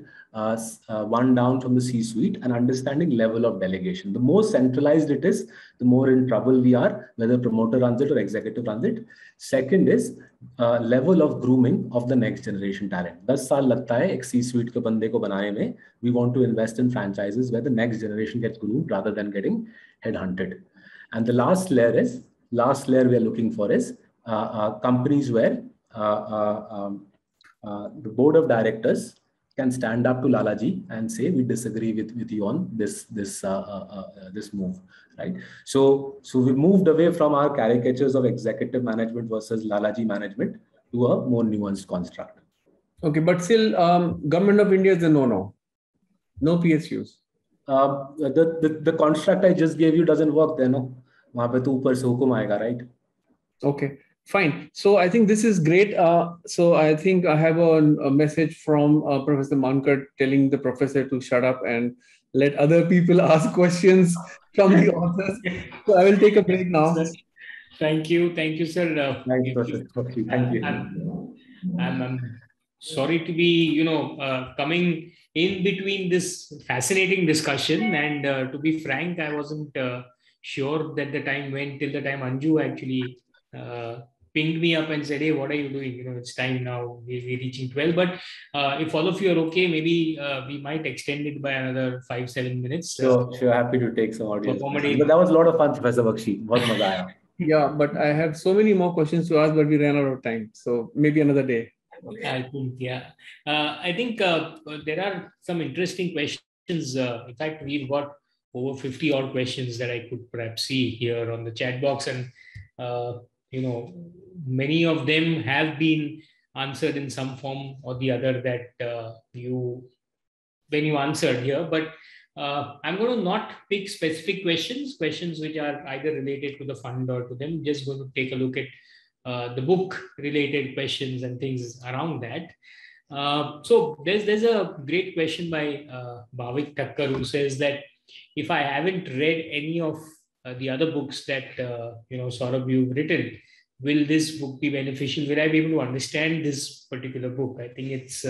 one down from the C-suite, and understanding level of delegation. The more centralized it is, the more in trouble we are, whether promoter runs it or executive runs it. Second is level of grooming of the next generation talent. 10 saal lagta hai ek C-suite ke bande ko banane mein. We want to invest in franchises where the next generation gets groomed rather than getting headhunted. And the last layer we are looking for is companies where the board of directors can stand up to Lalaji and say, we disagree with you on this move, right? So we moved away from our caricatures of executive management versus Lalaji management to a more nuanced construct. Okay, but still, Government of India is a no PSUs. The construct I just gave you doesn't work there, no? Wahan pe to upar se hukum aayega, right? Okay, fine. So I think this is great. So I think I have a message from Professor Mankad telling the professor to shut up and let other people ask questions from the authors. So I will take a break now. Thank you, sir. Thank you. I'm Sorry to be, coming in between this fascinating discussion. And to be frank, I wasn't sure that the time went till the time Anju actually pinged me up and said, "Hey, what are you doing? It's time now. We're reaching 12." But if all of you are okay, maybe we might extend it by another 5-7 minutes. Sure, happy to take some audience. accommodate- But that was a lot of fun, Professor Bakshi. बहुत मजा आया. Yeah, but I have so many more questions to ask, but we ran out of time. So maybe another day. I think, yeah. I think there are some interesting questions. In fact, we've got over 50 odd questions that I could perhaps see here on the chat box. And, many of them have been answered in some form or the other that when you answered here. But I'm going to not pick specific questions which are either related to the fund or to them. Just going to take a look at the book related questions and things around that. So there's a great question by Bhavik Thakkar, who says that if I haven't read any of the other books that Saurabh, you've written, will this book be beneficial? Will I be able to understand this particular book? I think it's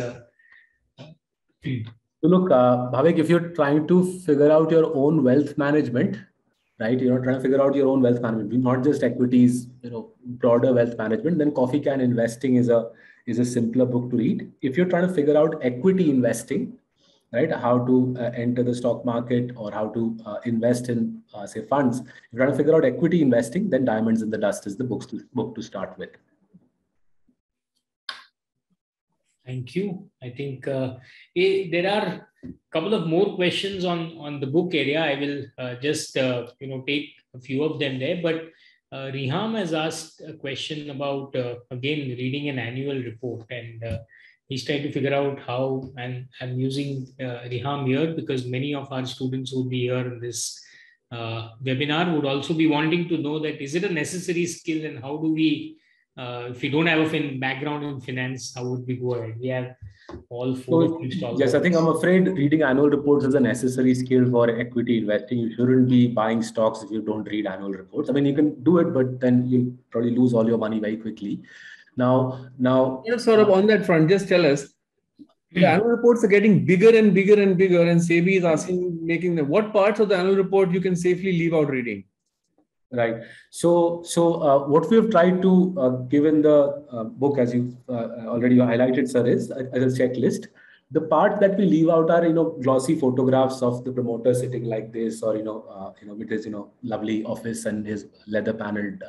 So look, Bhavik, if you're trying to figure out your own wealth management, right? You're trying to figure out your own wealth management, not just equities, broader wealth management, then Coffee Can Investing is a simpler book to read. If you're trying to figure out equity investing, right? How to enter the stock market or how to invest in, say, funds. If you're trying to figure out equity investing, then Diamonds in the Dust is the book to start with. Thank you. I think there are a couple of more questions on the book area. I will just take a few of them there. But Riham has asked a question about again reading an annual report, and he's trying to figure out how. And I'm using Riham here because many of our students who would be here in this webinar would also be wanting to know that is it a necessary skill, and how do we if we don't have a background in finance, how would we go ahead? We have all four of these. Yes, I think I'm afraid reading annual reports is a necessary skill for equity investing. You shouldn't be buying stocks if you don't read annual reports. I mean, you can do it, but then you'll probably lose all your money very quickly. Now, Saurabh, on that front, just tell us, the annual reports are getting bigger and bigger and bigger, and SEBI is making them. What parts of the annual report you can safely leave out reading? Right. So what we have tried to give in the book, as you already highlighted, sir, is as a checklist. The part that we leave out are glossy photographs of the promoter sitting like this, or with his lovely office and his leather paneled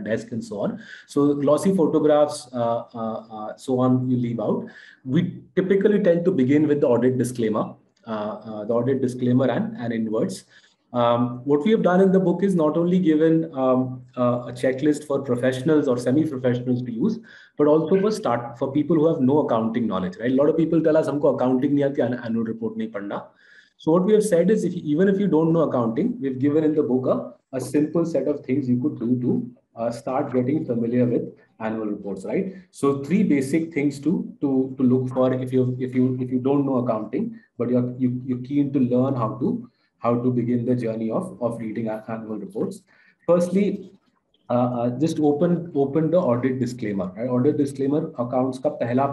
desk and so on. So glossy photographs, so on, we leave out. We typically tend to begin with the audit disclaimer, and inwards. What we have done in the book is not only given a checklist for professionals or semi-professionals to use, but also for people who have no accounting knowledge. Right? A lot of people tell us, "Humko accounting nahi aati, annual report nahi padna." So what we have said is, even if you don't know accounting, we've given in the book a simple set of things you could do to start getting familiar with annual reports. Right? So 3 basic things to look for if you don't know accounting, but you're keen to learn how to begin the journey of reading annual reports. Firstly, just open the audit disclaimer. Right? Audit disclaimer accounts का पहला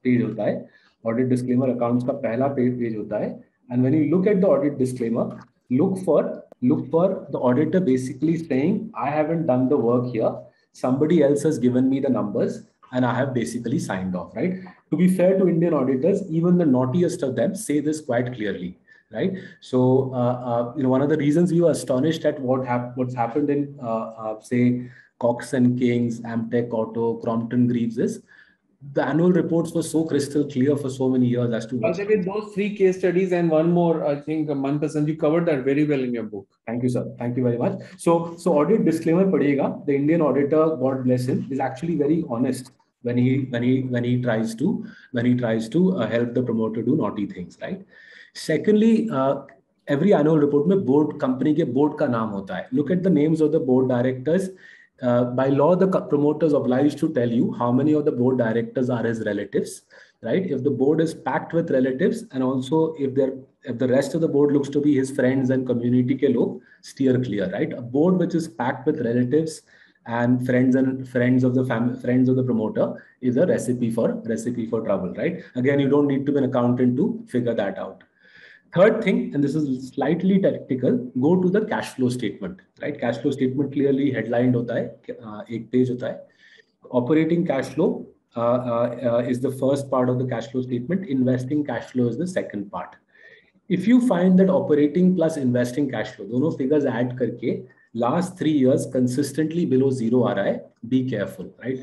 page होता है. Audit disclaimer accounts का पहला page होता है. And when you look at the audit disclaimer, look for the auditor basically saying, "I haven't done the work here. Somebody else has given me the numbers, and I have basically signed off." Right? To be fair to Indian auditors, even the naughtiest of them say this quite clearly. Right. So, one of the reasons we were astonished at what's happened in, say, Cox and Kings, Amtech Auto, Crompton Greaves is the annual reports were so crystal clear for so many years as to what's with those 3 case studies and one more, I think, Manpasan, you covered that very well in your book. Thank you, sir. Thank you very much. So audit disclaimer padhega. The Indian auditor, God bless him, is actually very honest when he tries to help the promoter do naughty things, right? Secondly, every annual report में company के board का नाम होता है. Look at the names of the board directors. By law, the promoter is obliged to tell you how many of the board directors are his relatives. Right? If the board is packed with relatives, and also if the rest of the board looks to be his friends and community ke log, steer clear. Right? A board which is packed with relatives and friends of the promoter is a recipe for trouble, right? Again, you don't need to be an accountant to figure that out. Third thing, and this is slightly technical, go to the cash flow statement, right? Cash flow statement clearly headlined hota hai, ek page hota hai. Operating cash flow is the first part of the cash flow statement. Investing cash flow is the second part. If you find that operating plus investing cash flow, दोनों figures add करके last 3 years consistently below zero आ रहा है, be careful, right?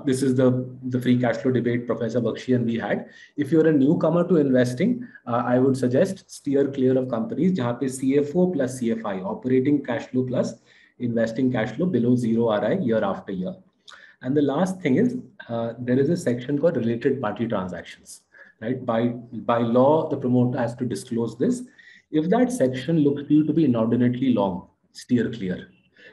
This is the free cash flow debate Professor Bakshi and we had. If you're a newcomer to investing, I would suggest steer clear of companies जहाँ पे CFO plus CFI, operating cash flow plus investing cash flow below zero आ रहा है year after year. And the last thing is there is a section called related party transactions. Right? By law, the promoter has to disclose this. If that section looks to you to be inordinately long, steer clear.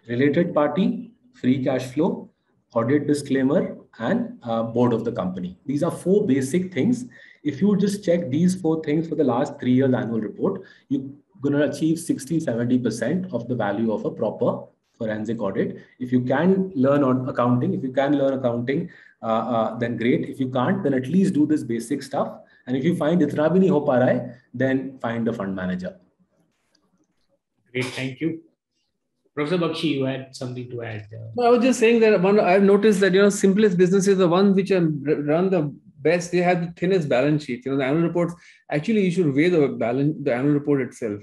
Related party, free cash flow, audit disclaimer, and board of the company. These are 4 basic things. If you just check these 4 things for the last 3 years annual report, you're going to achieve 60-70% of the value of a proper forensic audit. If you can learn on accounting, then great. If you can't, then at least do this basic stuff. And if you find itna bhi nahi ho pa raha hai, then find a fund manager. Great, thank you. Professor Bakshi, you had something to add. I was just saying that I've noticed that simplest businesses, the ones which are run the best, they have the thinnest balance sheet. The annual reports, actually you should weigh the annual report itself.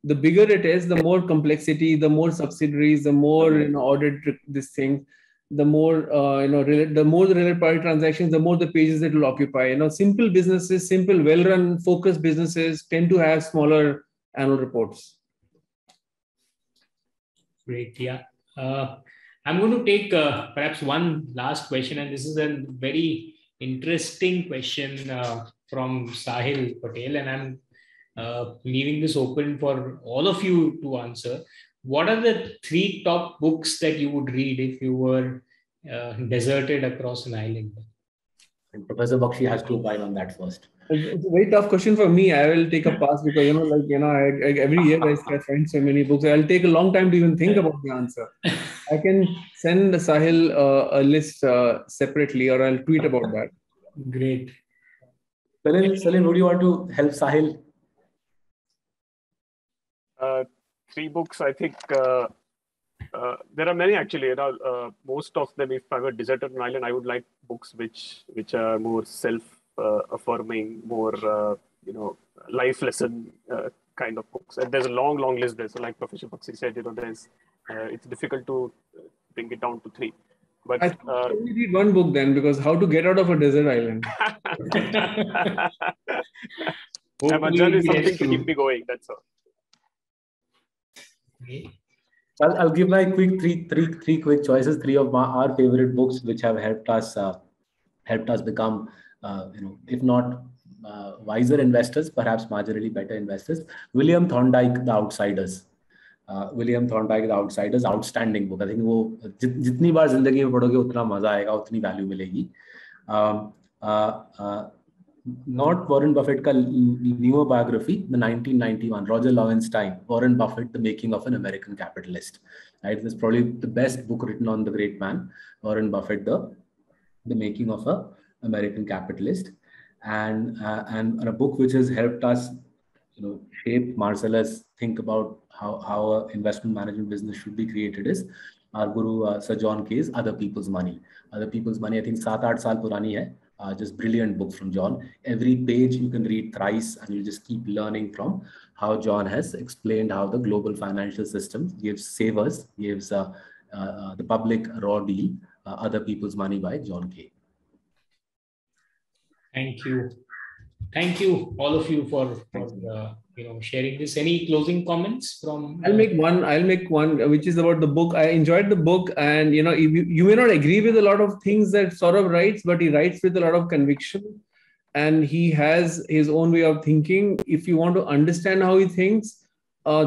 The bigger it is, the more complexity, the more subsidiaries, the more audit this thing, the more the more the related party transactions, the more the pages it will occupy. Simple businesses, simple, well-run, focused businesses tend to have smaller annual reports. Great, yeah. I'm going to take perhaps one last question, and this is a very interesting question from Sahil Patel, and I'm leaving this open for all of you to answer. What are the 3 top books that you would read if you were deserted across an island? And Professor Bakshi has to opine on that first. It's a very tough question for me. I will take a pass because every year I find so many books. I'll take a long time to even think about the answer. I can send Sahil a list separately, or I'll tweet about that. Great. Salil, would you want to help Sahil? 3 books, I think there are many actually. Most of them, if I were deserted on an island, I would like books which are more self-affirming, more life lesson kind of books. And there's a long list there. So like Professor Bakshi said, there's it's difficult to bring it down to 3. But I only read one book then, because how to get out of a desert island. Ranjan is something to keep me going. That's all. Okay. I'll give my quick three quick choices. 3 of our favorite books, which have helped us become, if not wiser investors, perhaps marginally better investors. William Thorndike, The Outsiders. Outstanding book. I think वो जितनी बार जिंदगी में पढ़ोगे उतना मजा आएगा, उतनी value मिलेगी. Not Warren Buffett का newer biography, the 1991, Roger Lowenstein, Warren Buffett, The Making of an American Capitalist. Right, this is probably the best book written on the great man, Warren Buffett, The Making of an American Capitalist, and a book which has helped us, shape Marcellus, think about how an investment management business should be created is our guru Sir John Kay's Other People's Money. Other People's Money, I think 7-8 saal purani hai. Just brilliant book from John. Every page you can read thrice and you just keep learning from how John has explained how the global financial system gives the public a raw deal. Other People's Money by John Kay. Thank you. Thank you, all of you, for sharing this. Any closing comments from? I'll make one, which is about the book. I enjoyed the book, and you may not agree with a lot of things that Saurabh writes, but he writes with a lot of conviction, and he has his own way of thinking. If you want to understand how he thinks,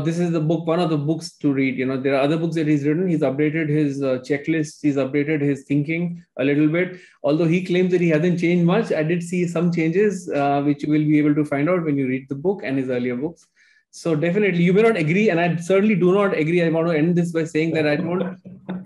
this is the book, one of the books to read. There are other books that he's written. He's updated his checklist. He's updated his thinking a little bit. Although he claims that he hasn't changed much, I did see some changes, which you will be able to find out when you read the book and his earlier books. So definitely, you may not agree, and I certainly do not agree. I want to end this by saying that I don't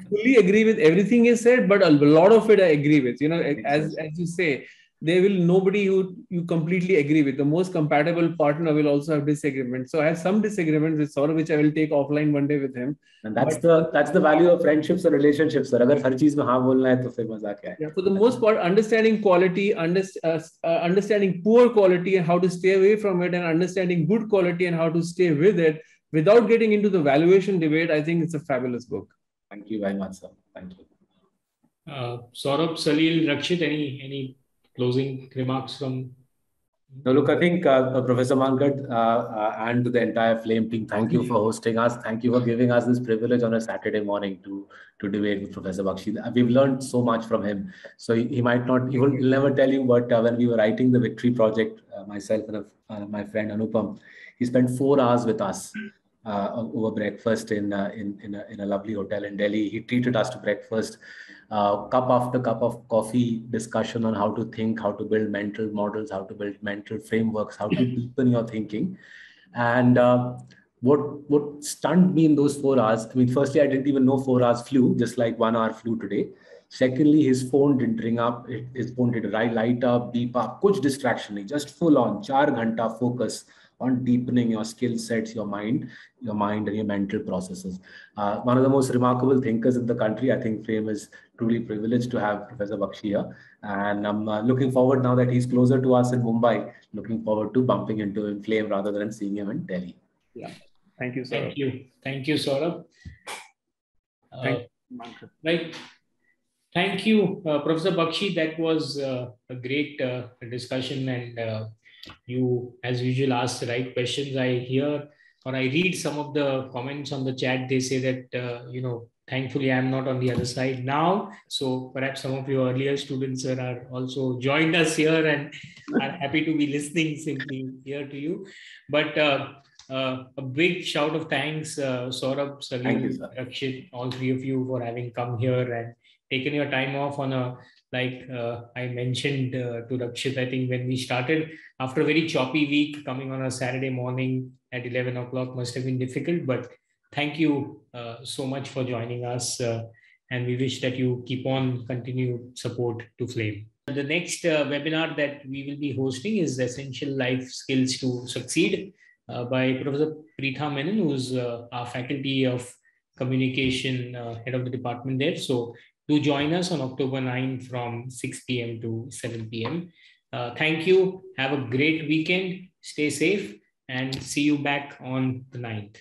fully agree with everything you said, but a lot of it I agree with. You know, as you say, there will nobody who you completely agree with. The most compatible partner will also have disagreements. So I have some disagreements with Saurabh, which I will take offline one day with him. And that's the value of friendships and relationships, sir. अगर हर चीज में हाँ बोलना है तो फिर मजा क्या है? Yeah, for the most part, understanding quality, understanding poor quality and how to stay away from it, and understanding good quality and how to stay with it without getting into the valuation debate, I think it's a fabulous book. Thank you very much, sir. Thank you. Saurabh, Salil, Rakshit, any closing remarks from? No, look, I think Professor Mankad and to the entire Flame team, thank you for hosting us. Thank you for giving us this privilege on a Saturday morning to debate with Professor Bakshi. We've learned so much from him. So he might not, he'll never tell you, but when we were writing the Victory Project, myself and my friend Anupam, he spent 4 hours with us over breakfast in a lovely hotel in Delhi. He treated us to breakfast. Cup after cup of coffee, discussion on how to think, how to build mental models, how to build mental frameworks, how to deepen your thinking. And what stunned me in those 4 hours, I mean, firstly, I didn't even know 4 hours flew, just like 1 hour flew today. Secondly, his phone didn't ring up, his phone did light up, beep up, kuch distraction nahi, just full on, 4 ghanta focus on deepening your skill sets, your mind and your mental processes. One of the most remarkable thinkers in the country. I think Flame is truly privileged to have Professor Bakshi here. And I'm looking forward, now that he's closer to us in Mumbai, looking forward to bumping into him Flame rather than seeing him in Delhi. Yeah. Thank you, Saurabh. Thank you, Saurabh. Thank you. Right. Thank you, Professor Bakshi. That was a great discussion, and you, as usual, ask the right questions. I hear or I read some of the comments on the chat. They say that, thankfully, I'm not on the other side now. So perhaps some of your earlier students are also joined us here and are happy to be listening simply here to you. But a big shout of thanks, Saurabh, Salil, Rakshit, all 3 of you for having come here and taken your time off on a, like I mentioned to Rakshit, I think when we started, after a very choppy week, coming on a Saturday morning at 11 o'clock must have been difficult, but thank you so much for joining us. And we wish that you keep on continued support to Flame. The next webinar that we will be hosting is Essential Life Skills to Succeed by Professor Preetha Menon, who's our faculty of communication head of the department there. So do join us on October 9 from 6 p.m. to 7 p.m. Thank you. Have a great weekend. Stay safe and see you back on the 9th.